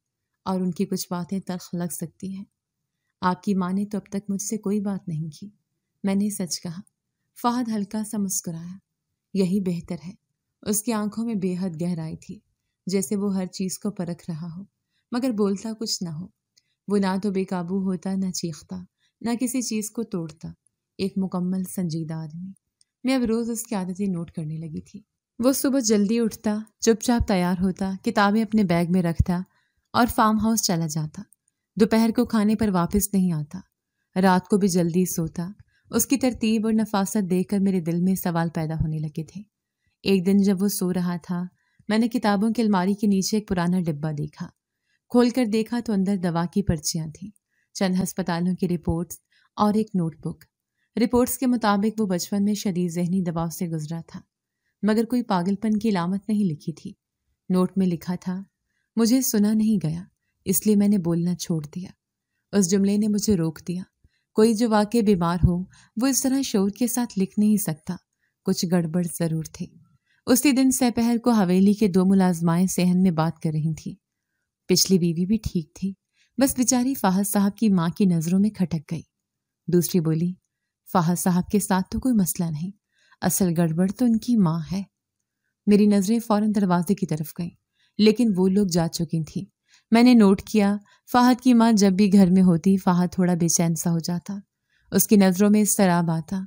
اور ان کی کچھ باتیں تلخ لگ سکتی ہیں۔ آپ کی ماں نے تو اب تک مجھ سے کوئی بات نہیں کی۔ میں نے سچ کہا۔ فہد ہلکا سا مسکرایا۔ یہی بہتر ہے۔ اس کی آنکھوں میں بے حد گہرائی تھی، جیسے وہ ہر چیز کو پرکھ رہا ہو مگر بولتا کچھ نہ ہو۔ وہ نہ تو بے قابو ہوتا، نہ چیختا، نہ کسی چیز کو توڑتا۔ ایک مکمل سنجیدہ آدمی۔ میں اب روز اس کی عادتیں نوٹ کرنے لگی تھی۔ وہ صبح جلدی اٹھتا، چپ چاپ تیار ہوتا، کتابیں اپنے بیگ میں رکھتا اور فارم ہاؤس چلا جاتا۔ دوپہر کو کھانے پر واپس نہیں آتا۔ رات کو بھی جلدی سوتا۔ اس کی ترتیب اور نفاست دیکھ کر میرے دل میں سوال پیدا ہونے لگے تھے۔ ایک دن جب وہ سو رہا تھا، میں نے کتابوں کی الماری کے نیچے ایک پرانا ڈبہ دیکھا۔ کھول کر دیکھا تو اندر دوا کی پرچیاں تھیں، چند ہسپتالوں کی رپورٹس اور ایک نوٹ بک۔ رپورٹس کے مطابق وہ بچپن میں شدید ذہنی دباؤ سے گزرا تھا، مگر کوئی پاگل پن کی علامت نہیں لکھی تھی۔ نوٹ میں لکھا تھا، مجھے سنا نہیں گیا اس لیے میں نے بولنا چھوڑ دیا۔ اس جملے نے مجھے روک دیا۔ کوئی جو واقع بیمار ہو وہ اس طرح شعور کے ساتھ لکھ نہیں سکتا، کچھ گڑبڑ ضرور تھی۔ اسی دن سپہر کو حویلی کے 2 ملازمائیں صحن میں بات کر رہی تھیں۔ پچھلی بیوی بھی ٹھیک تھی، بس بیچاری فہد صاحب کی ماں کی نظروں میں کھٹک گئی۔ دوسری بولی، فہد صاحب کے ساتھ تو کوئی مسئلہ نہیں، اصل گڑبڑ تو ان کی ماں ہے۔ میری نظریں فوراً دروازے کی طرف گئیں، لیکن وہ لوگ جا چکی تھیں۔ میں نے نوٹ کیا، فہد کی ماں جب بھی گھر میں ہوتی فہد تھوڑا بے چین سا ہو جاتا، اس کی نظروں میں اضطراب آتا،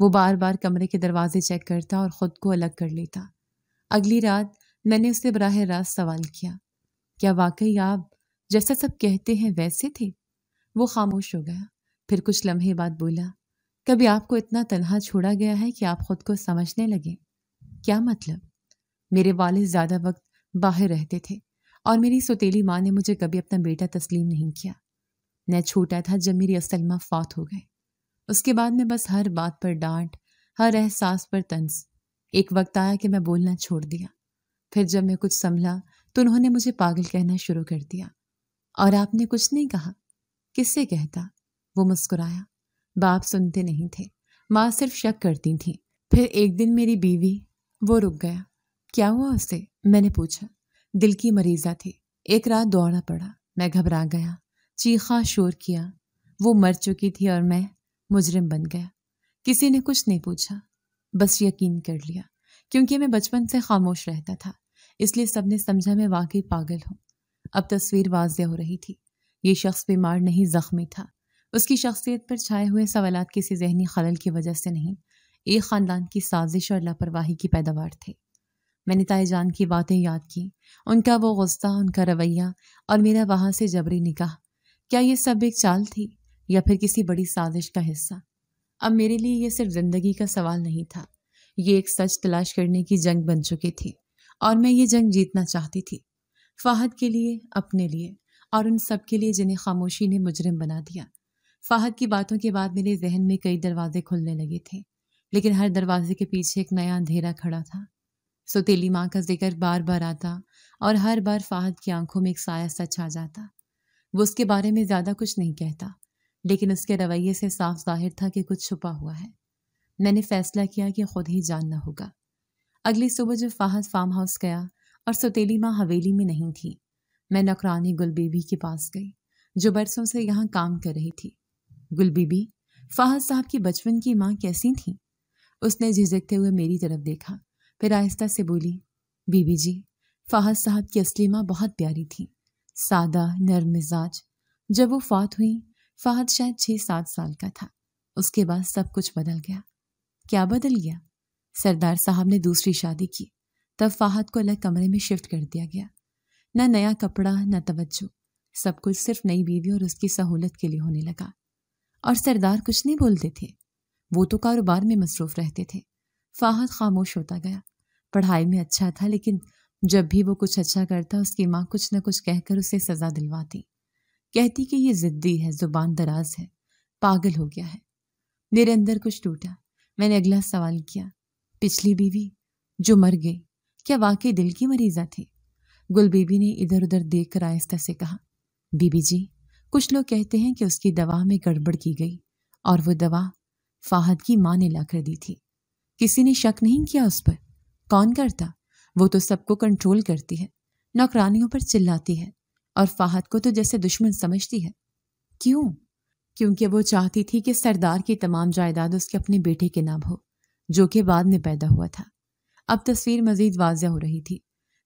وہ بار بار کمرے کے دروازے چیک کرتا اور خود کو الگ کر لیتا۔ اگلی رات میں نے اسے براہ راست سوال کیا واقعی آپ جیسا سب کہتے ہیں ویسے تھے؟ وہ خاموش ہو گیا، پھر کچھ لمحے بعد بولا، کبھی آپ کو اتنا تنہا چھوڑا گیا ہے کہ آپ خود کو سمجھنے لگے؟ کیا مطلب؟ میرے والد زیادہ وقت باہر رہتے تھے اور میری سوتیلی ماں نے مجھے کبھی اپنا بیٹا تسلیم نہیں کیا۔ میں چھوٹا تھا جب میری اصل ماں فوت ہو گئے۔ اس کے بعد میں بس ہر بات پر ڈانٹ، ہر احساس پر طنز۔ ایک وقت آیا کہ میں بولنا چھوڑ دیا، پھر جب میں کچھ سنبھلا تو انہوں نے مجھے پاگل کہنا شروع کر دیا۔ اور آپ نے کچھ نہیں کہا؟ کس سے کہتا؟ وہ مسکرایا۔ باپ سنتے نہیں تھے، ماں صرف شک کرتی تھیں۔ پھر ایک دن میری بیوی، وہ رک گیا۔ کیا ہوا اسے؟ میں نے پوچھا۔ دل کی مریضہ تھی، ایک رات دوڑا پڑا، میں گھبرا گیا، چیخا شور کیا، وہ مر چکی تھی اور میں مجرم بن گیا۔ کسی نے کچھ نہیں پوچھا، بس یقین کر لیا، کیونکہ میں بچپن سے خاموش رہتا تھا، اس لیے سب نے سمجھا میں واقعی پاگل ہوں۔ اب تصویر واضح ہو رہی تھی، یہ شخص بیمار نہیں زخمی تھا۔ اس کی شخصیت پر چھائے ہوئے سوالات کسی ذہنی خلل کی وجہ سے نہیں، ایک خاندان کی سازش اور لاپرواہی کی پیداوار تھے۔ میں نے تائی جان کی باتیں یاد کی، ان کا وہ غصہ، ان کا رویہ اور میرا وہاں سے جبری نکاح۔ کیا یہ سب ایک چال تھی یا پھر کسی بڑی سازش کا حصہ؟ اب میرے لیے یہ صرف زندگی کا سوال نہیں تھا، یہ ایک سچ تلاش کرنے کی جنگ بن چکی تھی، اور میں یہ جنگ جیتنا چاہتی تھی، فہد کے لیے، اپنے لیے، اور ان سب کے لیے جنہیں خاموشی نے مجرم بنا دیا۔ فہد کی باتوں کے بعد میرے ذہن میں کئی دروازے کھلنے لگے تھے، لیکن ہر دروازے کے پیچھے ایک نیا اندھیرا کھڑا تھا۔ سوتیلی ماں کا ذکر بار بار آتا اور ہر بار فہد کی آنکھوں میں ایک سایہ سا چھا جاتا۔ وہ اس کے بارے میں زیادہ کچھ نہیں کہتا، لیکن اس کے رویے سے صاف ظاہر تھا کہ کچھ چھپا ہوا ہے۔ میں نے فیصلہ کیا کہ خود ہی جاننا ہوگا۔ اگلی صبح جب فہد فارم ہاؤس گیا اور سوتیلی ماں حویلی میں نہیں تھی، میں نوکرانی گل بی بی کے پاس گئی، جو برسوں سے یہاں کام کر رہی تھی۔ گل بی بی، فہد صاحب کی بچپن کی ماں کیسی تھیں؟ اس نے جھجکتے ہوئے میری طرف دیکھا، پھر آہستہ سے بولی، بی بی جی، فہد صاحب کی اصلی ماں بہت پیاری تھی، سادہ، نرم مزاج۔ جب وہ فوت ہوئی، فہد شاید 6-7 سال کا تھا۔ اس کے بعد سب کچھ بدل گیا۔ کیا بدل گیا؟ سردار صاحب نے دوسری شادی کی، تب فہد کو الگ کمرے میں شفٹ کر دیا گیا۔ نہ نیا کپڑا، نہ توجہ، سب کچھ صرف نئی بیوی اور اس کی سہولت کے لیے ہونے لگا۔ اور سردار کچھ نہیں بولتے تھے، وہ تو کاروبار میں مصروف رہتے تھے۔ فہد خاموش ہوتا گیا، پڑھائی میں اچھا تھا، لیکن جب بھی وہ کچھ اچھا کرتا اس کی ماں کچھ نہ کچھ کہہ کر اسے سزا دلواتی، کہتی کہ یہ ضدی ہے، زبان دراز ہے، پاگل ہو گیا ہے۔ میرے اندر کچھ ٹوٹا۔ میں نے اگلا سوال کیا، پچھلی بیوی جو مر گئی، کیا واقعی دل کی مریضہ تھی؟ گل بی بی نے ادھر ادھر دیکھ کر آہستہ سے کہا، بی بی جی، کچھ لوگ کہتے ہیں کہ اس کی دوا میں گڑبڑ کی گئی، اور وہ دوا فہد کی ماں نے لا کر دی تھی۔ کسی نے شک نہیں کیا اس پر؟ کون کرتا؟ وہ تو سب کو کنٹرول کرتی ہے، نوکرانیوں پر چلاتی ہے، اور فہد کو تو جیسے دشمن سمجھتی ہے۔ کیوں؟ کیونکہ وہ چاہتی تھی کہ سردار کی تمام جائیداد اس کے اپنے بیٹے کے نام ہو، جو کہ بعد میں پیدا ہوا تھا۔ اب تصویر مزید واضح ہو رہی تھی۔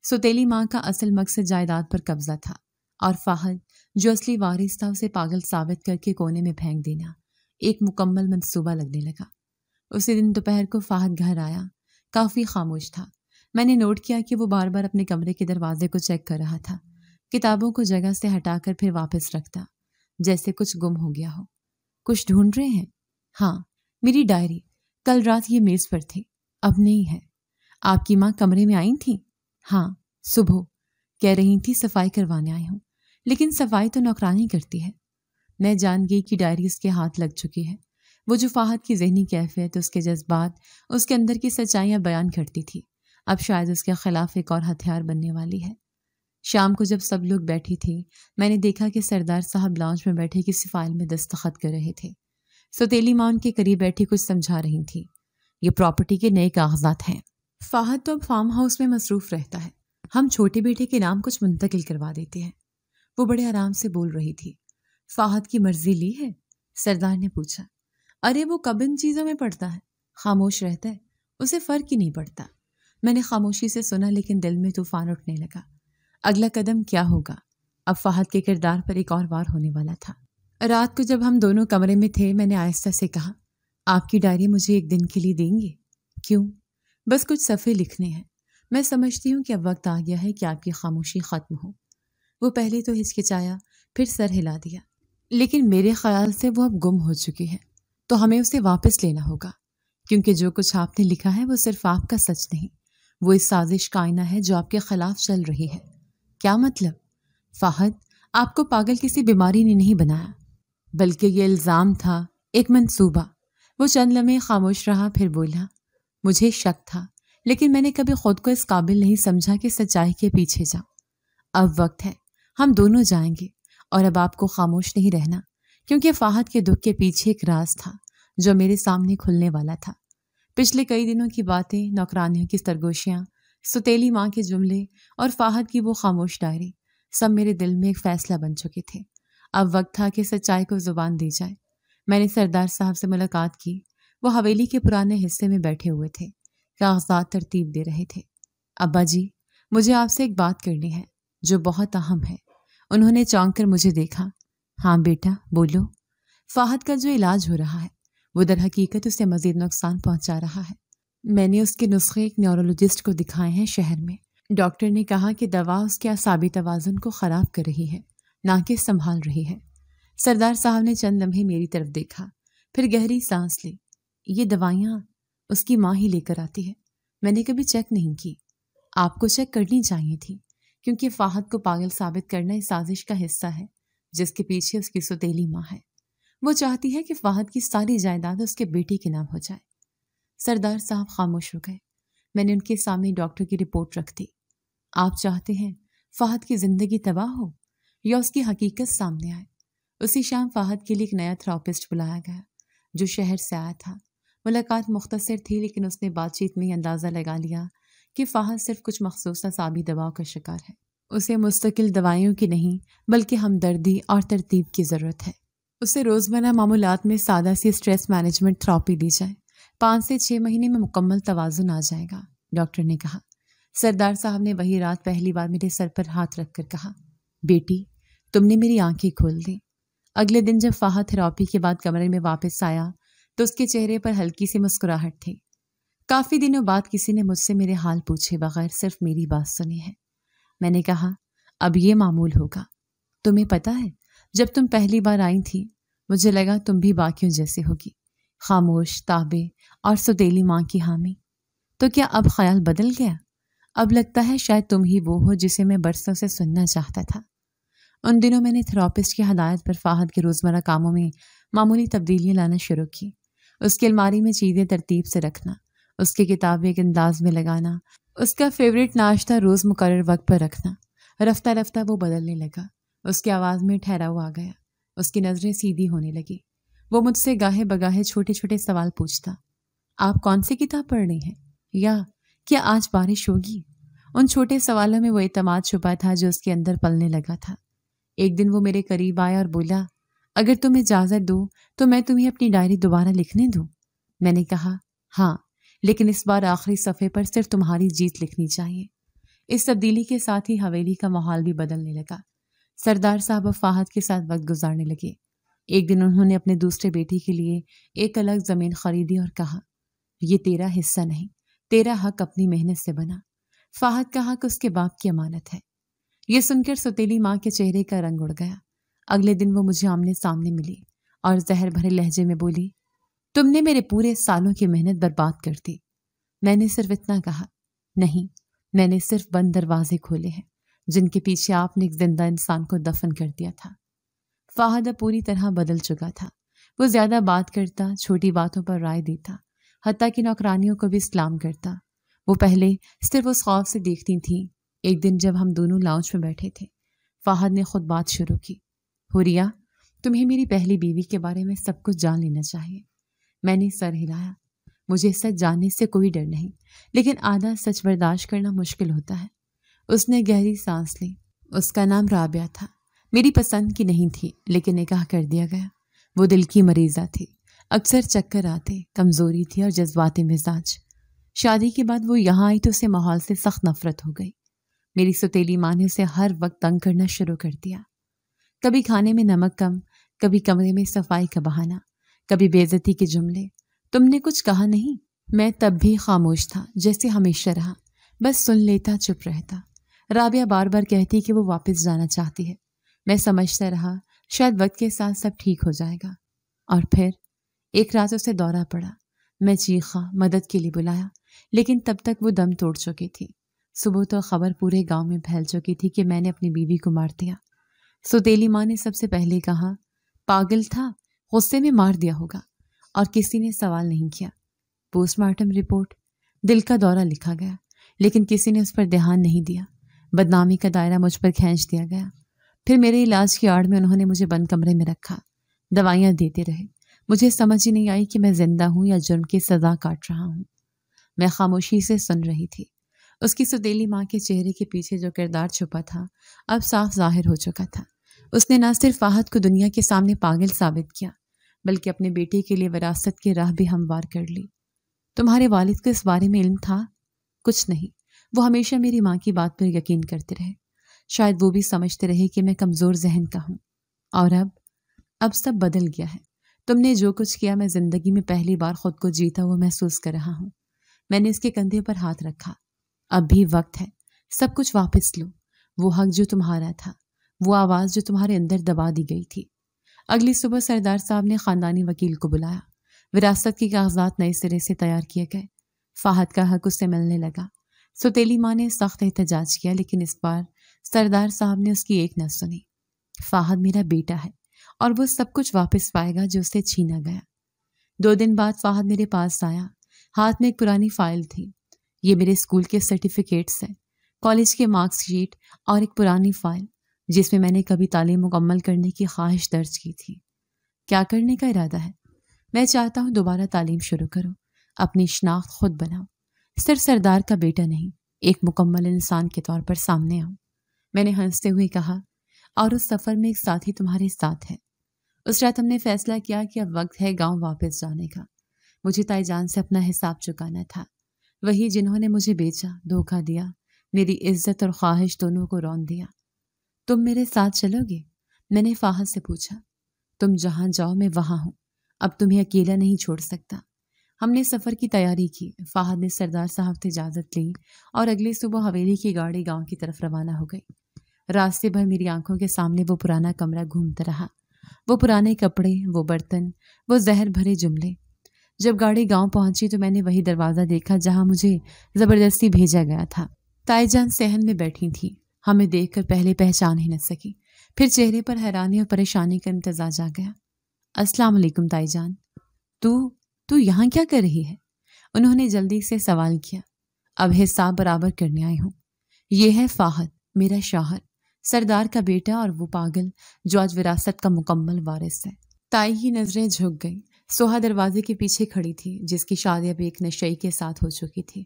سوتیلی ماں کا اصل مقصد جائیداد پر قبضہ تھا، اور فہد جو اصلی وارث تھا اسے پاگل ثابت کر کے کونے میں پھینک دینا ایک مکمل منصوبہ لگنے لگا۔ اسی دن دوپہر کو فہد گھر آیا، کافی خاموش تھا۔ میں نے نوٹ کیا کہ وہ بار بار اپنے کمرے کے دروازے کو چیک کر رہا تھا، کتابوں کو جگہ سے ہٹا کر پھر واپس رکھتا، جیسے کچھ گم ہو گیا ہو۔ کچھ ڈھونڈ رہے ہیں؟ ہاں، میری ڈائری کل رات یہ میز پر تھی، اب نہیں ہے۔ آپ کی ماں کمرے میں آئی تھی؟ ہاں، صبح کہہ رہی تھی صفائی کروانے آئی ہوں، لیکن صفائی تو نوکرانی کرتی ہے۔ میں جان گئی کہ ڈائری اس کے ہاتھ لگ چکی ہے۔ وہ جو فہد کی ذہنی کیفیت، اس کے جذبات، اس کے اندر کی سچائیاں بیان کرتی تھی، اب شاید اس کے خلاف ایک اور ہتھیار بننے والی ہے۔ شام کو جب سب لوگ بیٹھی تھی، میں نے دیکھا کہ سردار صاحب لاؤنج میں بیٹھے کسی فائل میں دستخط کر رہے تھے۔ سوتیلی ماں ان کے قریب بیٹھی کچھ سمجھا رہی تھی۔ یہ پراپرٹی کے نئے کاغذات ہیں۔ فہد تو اب فارم ہاؤس میں مصروف رہتا ہے، ہم چھوٹے بیٹے کے نام کچھ منتقل کروا دیتے ہیں۔ وہ بڑے آرام سے بول رہی تھی۔ فہد کی مرضی لی ہے؟ سردار نے پوچھا۔ ارے وہ کب ان چیزوں میں پڑتا ہے، خاموش رہتا ہے، اسے فرق ہی نہیں پڑتا۔ میں نے خاموشی سے سنا، لیکن دل میں طوفان اٹھنے لگا۔ اگلا قدم کیا ہوگا؟ اب فہد کے کردار پر ایک اور وار ہونے والا تھا۔ رات کو جب ہم دونوں کمرے میں تھے، میں نے آہستہ سے کہا، آپ کی ڈائری مجھے ایک دن کے لیے دیں گے؟ کیوں؟ بس کچھ صفحے لکھنے ہیں۔ میں سمجھتی ہوں کہ اب وقت آ گیا ہے کہ آپ کی خاموشی ختم ہو۔ وہ پہلے تو ہچکچایا، پھر سر ہلا دیا، لیکن میرے خیال سے وہ اب گم ہو چکی ہے، تو ہمیں اسے واپس لینا ہوگا، کیونکہ جو کچھ آپ نے لکھا ہے وہ صرف آپ کا سچ نہیں، وہ اس سازش کا آئینہ ہے جو آپ کے خلاف چل رہی ہے۔ کیا مطلب؟ فہد، آپ کو پاگل کسی بیماری نے نہیں بنایا، بلکہ یہ الزام تھا، ایک منصوبہ۔ وہ چند لمحے خاموش رہا، پھر بولا، مجھے شک تھا، لیکن میں نے کبھی خود کو اس قابل نہیں سمجھا کہ سچائی کے پیچھے جاؤں۔ اب وقت ہے، ہم دونوں جائیں گے، اور اب آپ کو خاموش نہیں رہنا، کیونکہ فہد کے دکھ کے پیچھے ایک راز تھا جو میرے سامنے کھلنے والا تھا۔ پچھلے کئی دنوں کی باتیں، نوکرانیوں کی سرگوشیاں، سوتیلی ماں کے جملے اور فہد کی وہ خاموش ڈائری، سب میرے دل میں ایک فیصلہ بن چکے تھے۔ اب وقت تھا کہ سچائی کو زبان دی جائے۔ میں نے سردار صاحب سے ملاقات کی۔ وہ حویلی کے پرانے حصے میں بیٹھے ہوئے تھے، کاغذات ترتیب دے رہے تھے۔ ابا جی، مجھے آپ سے ایک بات کرنی ہے جو بہت اہم ہے۔ انہوں نے چونک کر مجھے دیکھا۔ ہاں بیٹا، بولو۔ فہد کا جو علاج ہو رہا ہے وہ در حقیقت اسے مزید نقصان پہنچا رہا ہے۔ میں نے اس کے نسخے ایک نیورولوجسٹ کو دکھائے ہیں شہر میں۔ ڈاکٹر نے کہا کہ دوا اس کے اعصابی توازن کو خراب کر رہی ہے، نہ کہ سنبھال رہی ہے۔ سردار صاحب نے چند لمحے میری طرف دیکھا، پھر گہری سانس لی۔ یہ دوائیاں اس کی ماں ہی لے کر آتی ہے، میں نے کبھی چیک نہیں کی۔ آپ کو چیک کرنی چاہیے تھی، کیونکہ فہد کو پاگل ثابت کرنا اس سازش کا حصہ ہے جس کے پیچھے اس کی سوتیلی ماں ہے۔ وہ چاہتی ہے کہ فہد کی ساری جائیداد اس کے بیٹے کے نام ہو جائے۔ سردار صاحب خاموش ہو گئے۔ میں نے ان کے سامنے ڈاکٹر کی رپورٹ رکھ دی۔ آپ چاہتے ہیں فہد کی زندگی تباہ ہو یا اس کی حقیقت سامنے آئے؟ اسی شام فہد کے لیے ایک نیا تھراپسٹ بلایا گیا جو شہر سے آیا تھا۔ ملاقات مختصر تھی، لیکن اس نے بات چیت میں اندازہ لگا لیا کہ فہد صرف کچھ مخصوص اعصابی دباؤ کا شکار ہے۔ اسے مستقل دوائیوں کی نہیں بلکہ ہمدردی اور ترتیب کی ضرورت ہے۔ اسے روزمرہ معمولات میں سادہ سی سٹریس مینجمنٹ تھراپی دی جائے۔ 5 سے 6 مہینے میں مکمل توازن آ جائے گا، ڈاکٹر نے کہا۔ سردار صاحب نے وہی رات پہلی بار میرے سر پر ہاتھ رکھ کر کہا، بیٹی، تم نے میری آنکھیں کھول دی۔ اگلے دن جب فہد تھراپی کے بعد کمرے میں واپس آیا تو اس کے چہرے پر ہلکی سی مسکراہٹ تھی۔ کافی دنوں بعد کسی نے مجھ سے میرے حال پوچھے بغیر صرف میری بات سنی ہے۔ میں نے کہا، اب یہ معمول ہوگا۔ تمہیں پتہ ہے، جب تم پہلی بار آئی تھی مجھے لگا تم بھی باقیوں جیسے ہوگی، خاموش، تابع اور سوتیلی ماں کی حامی۔ تو کیا اب خیال بدل گیا؟ اب لگتا ہے شاید تم ہی وہ ہو جسے میں برسوں سے سننا چاہتا تھا۔ ان دنوں میں نے تھراپسٹ کی ہدایت پر فہد کے روزمرہ کاموں میں معمولی تبدیلیاں لانا شروع کی۔ اس کی الماری میں چیزیں ترتیب سے رکھنا، اس کی کتابیں ایک انداز میں لگانا، اس کا فیوریٹ ناشتہ روز مقرر وقت پر رکھنا۔ رفتہ رفتہ وہ بدلنے لگا۔ اس کی آواز میں ٹھہراؤ آ گیا، اس کی نظریں سیدھی ہونے لگی۔ وہ مجھ سے گاہے بگاہے چھوٹے چھوٹے سوال پوچھتا۔ آپ کون سی کتاب پڑھ رہی ہیں؟ یا کیا آج بارش ہوگی؟ ان چھوٹے سوالوں میں وہ اعتماد چھپا تھا جو اس کے اندر پلنے لگا تھا۔ ایک دن وہ میرے قریب آیا اور بولا، اگر تم اجازت دو تو میں تمہیں اپنی ڈائری دوبارہ لکھنے دوں؟ میں نے کہا، ہاں، لیکن اس بار آخری صفحے پر صرف تمہاری جیت لکھنی چاہیے۔ اس تبدیلی کے ساتھ ہی حویلی کا ماحول بھی بدلنے لگا۔ سردار صاحب فہد کے ساتھ وقت گزارنے لگے۔ ایک دن انہوں نے اپنے دوسرے بیٹی کے لیے ایک الگ زمین خریدی اور کہا، یہ تیرا حصہ نہیں، تیرا حق اپنی محنت سے بنا۔ فہد کا حق اس کے باپ کی امانت ہے۔ یہ سن کر سوتیلی ماں کے چہرے کا رنگ اڑ گیا۔ اگلے دن وہ مجھے آمنے سامنے ملی اور زہر بھرے لہجے میں بولی، تم نے میرے پورے سالوں کی محنت برباد کر دی۔ میں نے صرف اتنا کہا۔ نہیں، میں نے صرف بند دروازے کھولے ہیں جن کے پیچھے آپ نے ایک زندہ انسان کو دفن کر دیا تھا۔ فہد اب پوری طرح بدل چکا تھا۔ وہ زیادہ بات کرتا، چھوٹی باتوں پر رائے دیتا، حتیٰ کہ نوکرانیوں کو بھی سلام کرتا۔ وہ پہلے صرف اس خوف سے دیکھتی تھیں۔ ایک دن جب ہم دونوں لاؤنج میں بیٹھے تھے، فہد نے خود بات شروع کی۔ حوریہ، تمہیں میری پہلی بیوی کے بارے میں سب کچھ جان لینا چاہیے۔ میں نے سر ہلایا۔ مجھے سچ جاننے سے کوئی ڈر نہیں، لیکن آدھا سچ برداشت کرنا مشکل ہوتا ہے۔ اس نے گہری سانس لی۔ اس کا نام رابعہ تھا۔ میری پسند کی نہیں تھی، لیکن نکاح کر دیا گیا۔ وہ دل کی مریضہ تھی، اکثر چکر آتے، کمزوری تھی اور جذباتی مزاج۔ شادی کے بعد وہ یہاں آئی تو اسے ماحول سے سخت نفرت ہو گئی۔ میری ستیلی ماں نے اسے ہر وقت تنگ کرنا شروع کر دیا۔ کبھی کھانے میں نمک کم، کبھی کمرے میں صفائی کا بہانہ، کبھی بے عزتی کے جملے۔ تم نے کچھ کہا نہیں؟ میں تب بھی خاموش تھا، جیسے ہمیشہ رہا، بس سن لیتا، چپ رہتا۔ رابعہ بار بار کہتی کہ وہ واپس جانا چاہتی ہے۔ میں سمجھتا رہا شاید وقت کے ساتھ سب ٹھیک ہو جائے گا۔ اور پھر ایک رات اسے دورہ پڑا۔ میں چیخا، مدد کے لیے بلایا، لیکن تب تک وہ دم توڑ چکی تھی۔ صبح تو خبر پورے گاؤں میں پھیل چکی تھی کہ میں نے اپنی بیوی کو مار دیا۔ ستیلی ماں نے سب سے پہلے کہا، پاگل تھا، غصے میں مار دیا ہوگا، اور کسی نے سوال نہیں کیا۔ پوسٹ مارٹم رپورٹ، دل کا دورہ لکھا گیا، لیکن کسی نے اس پر دھیان نہیں دیا۔ بدنامی کا دائرہ مجھ پر کھینچ دیا گیا۔ پھر میرے علاج کی آڑ میں انہوں نے مجھے بند کمرے میں رکھا، دوائیاں دیتے رہے۔ مجھے سمجھ ہی نہیں آئی کہ میں زندہ ہوں یا جرم کی سزا کاٹ رہا ہوں۔ میں خاموشی سے سن رہی تھی۔ اس کی ستیلی ماں کے چہرے کے پیچھے جو کردار چھپا تھا اب صاف ظاہر ہو چکا تھا۔ اس نے نہ صرف فہد کو دنیا کے سامنے پاگل ثابت کیا، بلکہ اپنے بیٹے کے لیے وراثت کی راہ بھی ہموار کر لی۔ تمہارے والد کو اس بارے میں علم تھا؟ کچھ نہیں، وہ ہمیشہ میری ماں کی بات پر یقین کرتے رہے۔ شاید وہ بھی سمجھتے رہے کہ میں کمزور ذہن کا ہوں۔ اور اب سب بدل گیا ہے۔ تم نے جو کچھ کیا، میں زندگی میں پہلی بار خود کو جیتا ہوا محسوس کر رہا ہوں۔ میں نے اس کے کندھے پر ہاتھ رکھا۔ اب بھی وقت ہے، سب کچھ واپس لو۔ وہ حق جو تمہارا تھا، وہ آواز جو تمہارے اندر دبا دی گئی تھی۔ اگلی صبح سردار صاحب نے خاندانی وکیل کو بلایا۔ وراثت کے کاغذات نئے سرے سے تیار کیے گئے۔ فہد کا حق اس سے ملنے لگا۔ ستیلی ماں نے سخت احتجاج کیا، لیکن اس بار سردار صاحب نے اس کی ایک نہ سنی۔ فہد میرا بیٹا ہے اور وہ سب کچھ واپس پائے گا جو اسے چھینا گیا۔ 2 دن بعد فہد میرے پاس آیا۔ ہاتھ میں ایک پرانی فائل تھی۔ یہ میرے اسکول کے سرٹیفکیٹس ہیں، کالج کے مارکس شیٹ اور ایک پرانی فائل جس میں نے کبھی تعلیم مکمل کرنے کی خواہش درج کی تھی۔ کیا کرنے کا ارادہ ہے؟ میں چاہتا ہوں دوبارہ تعلیم شروع کرو، اپنی شناخت خود بناؤ، صرف سردار کا بیٹا نہیں، ایک مکمل انسان کے طور پر سامنے آؤ۔ میں نے ہنستے ہوئے کہا، اور اس سفر میں ایک ساتھی تمہارے ساتھ ہے۔ اس رات ہم نے فیصلہ کیا کہ اب وقت ہے گاؤں واپس جانے کا۔ مجھے تائی جان سے اپنا حساب چکانا تھا، وہی جنہوں نے مجھے بیچا، دھوکہ دیا، میری عزت اور خواہش دونوں کو رون دیا۔ تم میرے ساتھ چلو گے؟ میں نے فہد سے پوچھا۔ تم جہاں جاؤ میں وہاں ہوں، اب تمہیں اکیلا نہیں چھوڑ سکتا۔ ہم نے سفر کی تیاری کی۔ فہد نے سردار صاحب سے اجازت لی اور اگلی صبح حویلی کی گاڑی گاؤں کی طرف روانہ ہو گئی۔ راستے بھر میری آنکھوں کے سامنے وہ پرانا کمرہ گھومتا رہا، وہ پرانے کپڑے، وہ برتن، وہ زہر بھرے جملے۔ جب گاڑی گاؤں پہنچی تو میں نے وہی دروازہ دیکھا جہاں مجھے زبردستی بھیجا گیا تھا۔ تائی جان صحن میں بیٹھی تھی، ہمیں دیکھ کر پہلے پہچان ہی نہ سکی، پھر چہرے پر حیرانی اور پریشانی کا امتزاج آ گیا۔ السلام علیکم تائی جان، تو یہاں کیا کر رہی ہے؟ انہوں نے جلدی سے سوال کیا۔ اب حساب برابر کرنے آئی ہوں۔ یہ ہے فہد، میرا شوہر، سردار کا بیٹا، اور وہ پاگل جو آج وراثت کا مکمل وارث ہے۔ تائی کی نظریں جھک گئیں۔ سوہا دروازے کے پیچھے کھڑی تھی، جس کی شادی اب ایک نشئی کے ساتھ ہو چکی تھی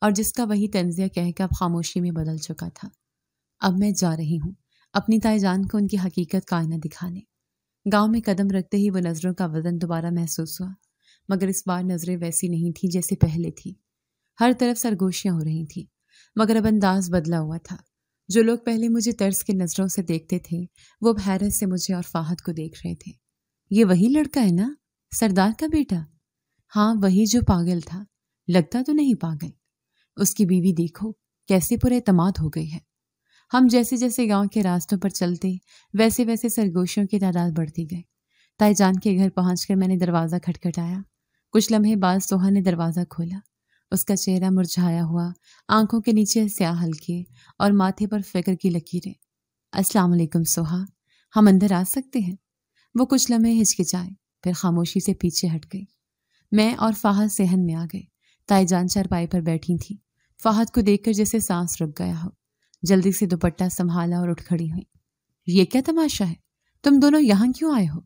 اور جس کا وہی طنزیہ کہہ کے اب خاموشی میں بدل چکا تھا۔ اب میں جا رہی ہوں اپنی تائی جان کو ان کی حقیقت کا آئینہ دکھانے۔ گاؤں میں قدم رکھتے ہی وہ نظروں کا وزن دوبارہ محسوس ہوا، مگر اس بار نظریں ویسی نہیں تھیں جیسے پہلے تھی۔ ہر طرف سرگوشیاں ہو رہی تھیں، مگر اب انداز بدلا ہوا تھا۔ جو لوگ پہلے مجھے ترس کے نظروں سے دیکھتے تھے، وہ اب حیرت سے مجھے اور فہد کو دیکھ رہے تھے۔ یہ وہی لڑکا ہے نا، سردار کا بیٹا؟ ہاں، وہی جو پاگل تھا، لگتا تو نہیں پاگل۔ اس کی بیوی دیکھو کیسے پر اعتماد ہو گئی ہے۔ ہم جیسے جیسے گاؤں کے راستوں پر چلتے، ویسے ویسے سرگوشیوں کی تعداد بڑھتی گئی۔ تائی جان کے گھر پہنچ کر میں نے دروازہ کھٹکھٹایا۔ کچھ لمحے بعد سوہا نے دروازہ کھولا۔ اس کا چہرہ مرجھایا ہوا، آنکھوں کے نیچے سیاہ ہلکے اور ماتھے پر فکر کی لکیریں۔ السلام علیکم سوہا، ہم اندر آ سکتے ہیں؟ وہ کچھ لمحے ہچکچائے، پھر خاموشی سے پیچھے ہٹ گئی۔ میں اور فہد صحن میں آ گئے۔ تائی جان چارپائی پر بیٹھی تھی، فہد کو دیکھ کر جیسے سانس رک گیا ہو۔ جلدی سے دوپٹہ سنبھالا اور اٹھ کھڑی ہوئی۔ یہ کیا تماشا ہے؟ تم دونوں یہاں کیوں آئے ہو؟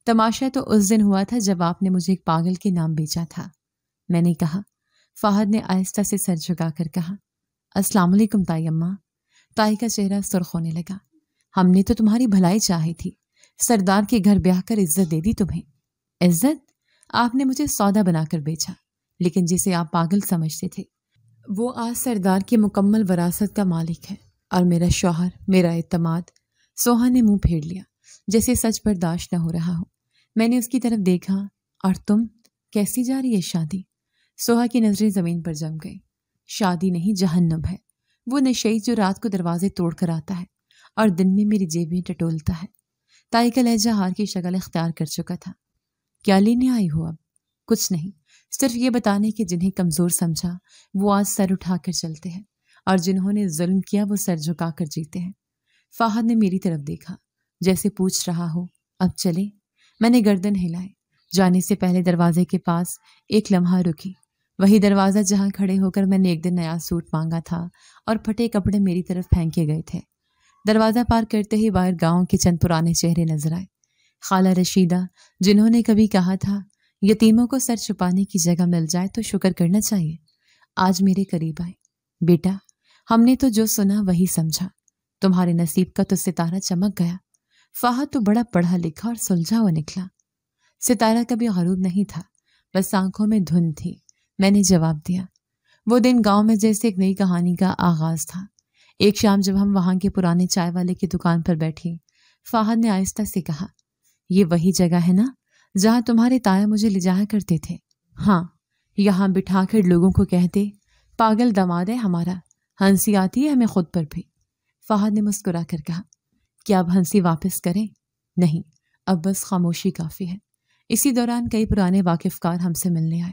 تماشا تو اس دن ہوا تھا جب آپ نے مجھے ایک پاگل کے نام بیچا تھا، میں نے کہا۔ فہد نے آہستہ سے سر جھکا کر کہا، السلام علیکم تائی اماں۔ تائی کا چہرہ سرخ ہونے لگا۔ ہم نے تو تمہاری بھلائی چاہی تھی، سردار کے گھر بیاہ کر عزت دے دی تمہیں۔ عزت؟ آپ نے مجھے سودا بنا کر بیچا، لیکن جسے آپ پاگل سمجھتے تھے وہ آج سردار کی مکمل وراثت کا مالک ہے، اور میرا شوہر، میرا اعتماد۔ سوہا نے منہ پھیر لیا جیسے سچ برداشت نہ ہو رہا ہو۔ میں نے اس کی طرف دیکھا، اور تم؟ کیسی جا رہی ہے شادی؟ سوہا کی نظریں زمین پر جم گئی۔ شادی نہیں، جہنم ہے۔ وہ نشئی جو رات کو دروازے توڑ کر آتا ہے اور دن میں میری جیبیں ٹٹولتا ہے۔ تائی کا لہجہ ہار کی شکل اختیار کر چکا تھا۔ کیا لینے آئی ہو اب؟ کچھ نہیں، صرف یہ بتانے کہ جنہیں کمزور سمجھا وہ آج سر اٹھا کر چلتے ہیں، اور جنہوں نے ظلم کیا وہ سر جھکا کر جیتے ہیں۔ فہد نے میری طرف دیکھا جیسے پوچھ رہا ہو، اب چلے؟ میں نے گردن ہلائے۔ جانے سے پہلے دروازے کے پاس ایک لمحہ رکی، وہی دروازہ جہاں کھڑے ہو کر میں نے ایک دن نیا سوٹ مانگا تھا اور پھٹے کپڑے میری طرف پھینکے گئے تھے۔ دروازہ پار کرتے ہی باہر گاؤں کے چند پرانے چہرے نظر آئے۔ خالہ رشیدہ، جنہوں نے کبھی کہا تھا یتیموں کو سر چھپانے کی جگہ مل جائے تو شکر کرنا چاہیے، آج میرے قریب آئے۔ بیٹا، ہم نے تو جو سنا وہی سمجھا، تمہارے نصیب کا تو ستارہ چمک گیا۔ فہد تو بڑا پڑھا لکھا اور سلجھا ہوا نکلا۔ ستارہ کبھی غروب نہیں تھا، بس آنکھوں میں دھند تھی، میں نے جواب دیا۔ وہ دن گاؤں میں جیسے ایک نئی کہانی کا آغاز تھا۔ ایک شام جب ہم وہاں کے پرانے چائے والے کی دکان پر بیٹھے، فہد نے آہستہ سے کہا، یہ وہی جگہ ہے نا جہاں تمہارے تایا مجھے لے جایا کرتے تھے؟ ہاں، یہاں بٹھا کر لوگوں کو کہتے پاگل دماد ہے ہمارا، ہنسی آتی ہے ہمیں خود پر بھی۔ فہد نے مسکرا کر کہا، کیا اب ہنسی واپس کریں؟ نہیں، اب بس خاموشی کافی ہے۔ اسی دوران کئی پرانے واقف کار ہم سے ملنے آئے۔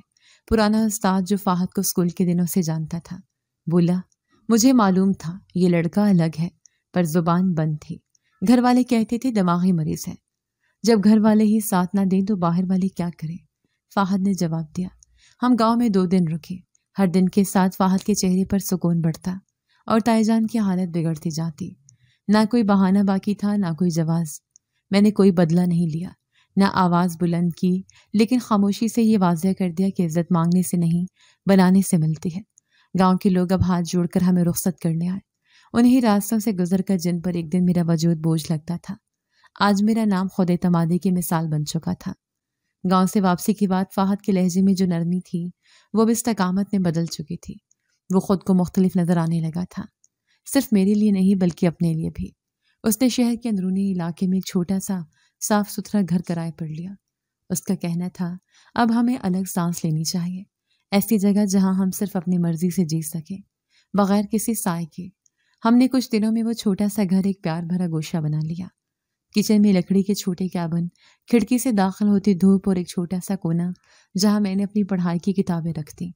پرانا استاد جو فہد کو اسکول کے دنوں سے جانتا تھا بولا، مجھے معلوم تھا یہ لڑکا الگ ہے، پر زبان بند تھی۔ گھر والے کہتے تھے دماغی مریض ہے۔ جب گھر والے ہی ساتھ نہ دیں تو باہر والے کیا کریں؟ فہد نے جواب دیا۔ ہم گاؤں میں 2 دن رکے۔ ہر دن کے ساتھ فہد کے چہرے پر سکون بڑھتا اور تائی جان کی حالت بگڑتی جاتی۔ نہ کوئی بہانہ باقی تھا، نہ کوئی جواز۔ میں نے کوئی بدلہ نہیں لیا، نہ آواز بلند کی، لیکن خاموشی سے یہ واضح کر دیا کہ عزت مانگنے سے نہیں، بنانے سے ملتی ہے۔ گاؤں کے لوگ اب ہاتھ جوڑ کر ہمیں رخصت کرنے آئے، انہی راستوں سے گزر کر جن پر ایک دن میرا وجود بوجھ لگتا تھا۔ آج میرا نام خود اعتمادی کی مثال بن چکا تھا۔ گاؤں سے واپسی کے بعد فہد کے لہجے میں جو نرمی تھی وہ اب استقامت میں بدل چکی تھی۔ وہ خود کو مختلف نظر آنے لگا تھا، صرف میرے لیے نہیں بلکہ اپنے لیے بھی۔ اس نے شہر کے اندرونی علاقے میں ایک چھوٹا سا صاف ستھرا گھر کرائے پر لیا۔ اس کا کہنا تھا اب ہمیں الگ سانس لینی چاہیے، ایسی جگہ جہاں ہم صرف اپنی مرضی سے جی سکیں، بغیر کسی سائے کے۔ ہم نے کچھ دنوں میں وہ چھوٹا سا گھر ایک پیار بھرا گوشہ بنا لیا۔ کچن میں لکڑی کے چھوٹے کیبن، کھڑکی سے داخل ہوتی دھوپ اور ایک چھوٹا سا کونا جہاں میں نے اپنی پڑھائی کی کتابیں رکھ دیں۔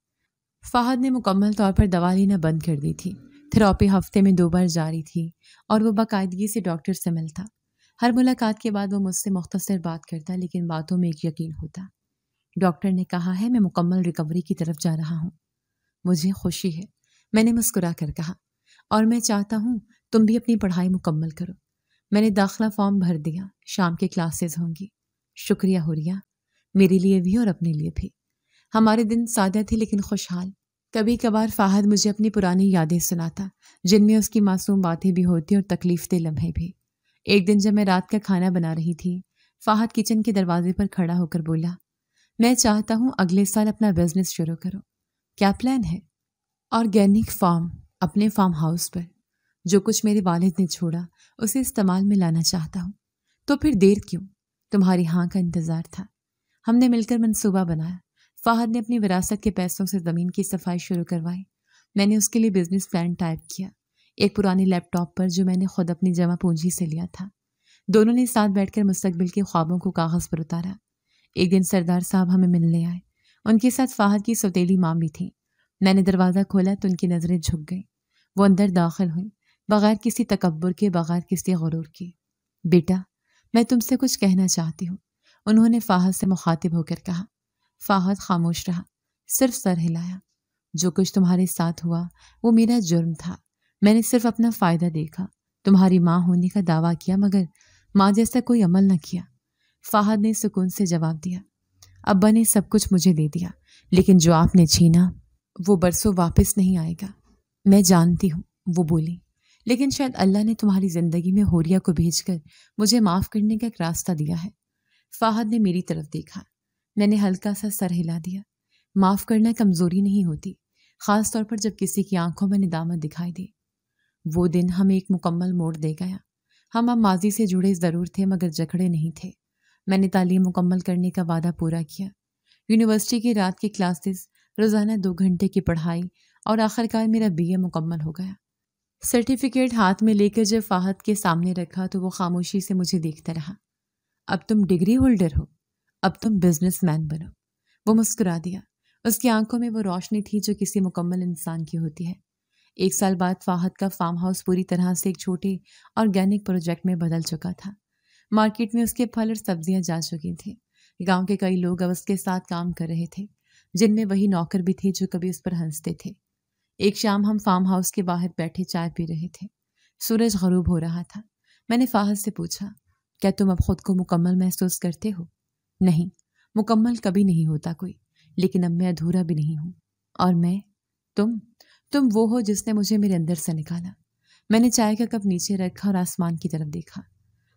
فہد نے مکمل طور پر دوا لینا بند کر دی تھی۔ تھراپی ہفتے میں 2 بار جاری تھی اور وہ باقاعدگی سے ڈاکٹر سے ملتا۔ ہر ملاقات کے بعد وہ مجھ سے مختصر بات کرتا، لیکن باتوں میں ایک یقین ہوتا۔ ڈاکٹر نے کہا ہے میں مکمل ریکوری کی طرف جا رہا ہوں۔ مجھے خوشی ہے، میں نے مسکرا کر کہا، اور میں چاہتا ہوں تم بھی اپنی پڑھائی مکمل کرو۔ میں نے داخلہ فارم بھر دیا، شام کے کلاسز ہوں گی۔ شکریہ حوریہ، میرے لیے بھی اور اپنے لیے بھی۔ ہمارے دن سادہ تھے لیکن خوشحال۔ کبھی کبھار فہد مجھے اپنی پرانی یادیں سناتا، جن میں اس کی معصوم باتیں بھی ہوتی اور تکلیف دہ لمحے بھی۔ ایک دن جب میں رات کا کھانا بنا رہی تھی، فہد کچن کے دروازے پر کھڑا ہو کر بولا، میں چاہتا ہوں اگلے سال اپنا بزنس شروع کرو۔ کیا پلان ہے؟ آرگینک فارم، اپنے فارم ہاؤس پر۔ جو کچھ میرے والد نے چھوڑا اسے استعمال میں لانا چاہتا ہوں۔ تو پھر دیر کیوں؟ تمہاری ہاں کا انتظار تھا۔ ہم نے مل کر منصوبہ بنایا۔ فہد نے اپنی وراثت کے پیسوں سے زمین کی صفائی شروع کروائی۔ میں نے اس کے لیے بزنس پلان ٹائپ کیا، ایک پرانے لیپ ٹاپ پر جو میں نے خود اپنی جمع پونجی سے لیا تھا۔ دونوں نے ساتھ بیٹھ کر مستقبل کے خوابوں کو کاغذ پر اتارا۔ ایک دن سردار صاحب ہمیں ملنے آئے۔ ان کے ساتھ فہد کی سوتیلی ماں بھی تھی۔ میں نے دروازہ کھولا تو ان کی نظریں جھک گئیں۔ وہ اندر داخل ہوئی، بغیر کسی تکبر کے، بغیر کسی غرور کے۔ بیٹا، میں تم سے کچھ کہنا چاہتی ہوں، انہوں نے فہد سے مخاطب ہو کر کہا۔ فہد خاموش رہا، صرف سر ہلایا۔ جو کچھ تمہارے ساتھ ہوا وہ میرا جرم تھا، میں نے صرف اپنا فائدہ دیکھا، تمہاری ماں ہونے کا دعویٰ کیا مگر ماں جیسا کوئی عمل نہ کیا۔ فہد نے سکون سے جواب دیا، ابا نے سب کچھ مجھے دے دیا، لیکن جو آپ نے چھینا وہ برسوں واپس نہیں آئے گا۔ میں جانتی ہوں، وہ بولی، لیکن شاید اللہ نے تمہاری زندگی میں حوریہ کو بھیج کر مجھے معاف کرنے کا ایک راستہ دیا ہے۔ فہد نے میری طرف دیکھا، میں نے ہلکا سا سر ہلا دیا۔ معاف کرنا کمزوری نہیں ہوتی، خاص طور پر جب کسی کی آنکھوں میں ندامت دکھائی دے۔ وہ دن ہمیں ایک مکمل موڑ دے گیا۔ ہم اب ماضی سے جڑے ضرور تھے مگر جکڑے نہیں تھے۔ میں نے تعلیم مکمل کرنے کا وعدہ پورا کیا۔ یونیورسٹی کی رات کی کلاسز، روزانہ 2 گھنٹے کی پڑھائی، اور آخرکار میرا BA مکمل ہو گیا۔ سرٹیفکیٹ ہاتھ میں لے کر جب فہد کے سامنے رکھا تو وہ خاموشی سے مجھے دیکھتا رہا۔ اب تم ڈگری ہولڈر ہو، اب تم بزنس مین بنو۔ وہ مسکرا دیا۔ اس کی آنکھوں میں وہ روشنی تھی جو کسی مکمل انسان کی ہوتی ہے۔ 1 سال بعد فہد کا فارم ہاؤس پوری طرح سے ایک چھوٹے آرگینک پروجیکٹ میں بدل چکا تھا۔ مارکیٹ میں اس کے پھل اور سبزیاں جا چکی تھیں۔ گاؤں کے کئی لوگ اب اس کے ساتھ کام کر رہے تھے، جن میں وہی نوکر بھی تھے جو کبھی اس پر ہنستے تھے۔ ایک شام ہم فارم ہاؤس کے باہر بیٹھے چائے پی رہے تھے۔ سورج غروب ہو رہا تھا۔ میں نے فہد سے پوچھا، کیا تم اب خود کو مکمل محسوس کرتے ہو؟ نہیں، مکمل کبھی نہیں ہوتا کوئی، لیکن اب میں ادھورا بھی نہیں ہوں۔ اور میں، تم وہ ہو جس نے مجھے میرے اندر سے نکالا۔ میں نے چائے کا کپ نیچے رکھا اور آسمان کی طرف دیکھا۔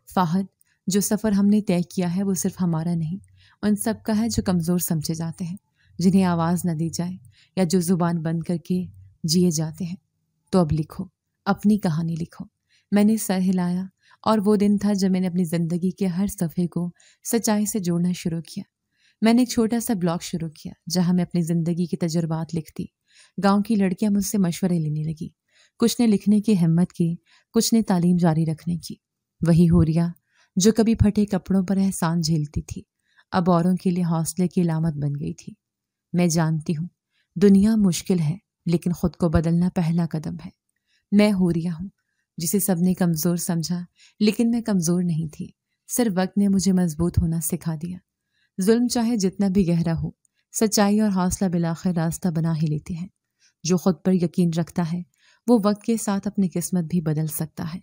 فہد، جو سفر ہم نے طے کیا ہے وہ صرف ہمارا نہیں، ان سب کا ہے جو کمزور سمجھے جاتے ہیں، جنہیں آواز نہ دی جائے، یا جو زبان بند کر کے جیے جاتے ہیں۔ تو اب لکھو، اپنی کہانی لکھو۔ میں نے سر ہلایا، اور وہ دن تھا جب میں نے اپنی زندگی کے ہر صفحے کو سچائی سے جوڑنا شروع کیا۔ میں نے ایک چھوٹا سا بلاگ شروع کیا جہاں میں اپنی زندگی کے تجربات لکھتی۔ گاؤں کی لڑکیاں مجھ سے مشورے لینے لگی، کچھ نے لکھنے کی ہمت کی، کچھ نے تعلیم جاری رکھنے کی۔ وہی حوریہ جو کبھی پھٹے کپڑوں پر احسان جھیلتی تھی، اب اوروں کے لیے حوصلے کی علامت بن گئی تھی۔ میں جانتی ہوں دنیا مشکل ہے، لیکن خود کو بدلنا پہلا قدم ہے۔ میں حوریہ ہوں جسے سب نے کمزور سمجھا، لیکن میں کمزور نہیں تھی، صرف وقت نے مجھے مضبوط ہونا سکھا دیا۔ ظلم چاہے جتنا بھی گہرا ہو، سچائی اور حوصلہ بالآخر راستہ بنا ہی لیتے ہیں۔ جو خود پر یقین رکھتا ہے وہ وقت کے ساتھ اپنی قسمت بھی بدل سکتا ہے۔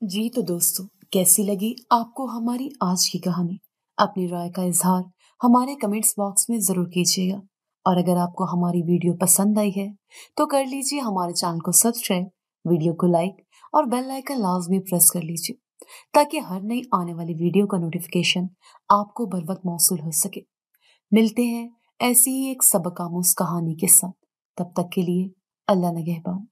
جی تو دوستو، کیسی لگی آپ کو ہماری آج کی کہانی؟ اپنی رائے کا اظہار ہمارے کمنٹس باکس میں ضرور کیجیے گا، اور اگر آپ کو ہماری ویڈیو پسند آئی ہے تو کر لیجیے ہمارے چینل کو سبسکرائب، ویڈیو کو لائک اور بیل آئیکن لازمی پریس کر لیجیے تاکہ ہر نئی آنے والی ویڈیو کا نوٹیفیکیشن آپ کو بر وقت موصول ہو سکے۔ ملتے ہیں ایسی ہی ایک سبق آموز کہانی کے ساتھ، تب تک کے لیے اللہ نگہبان۔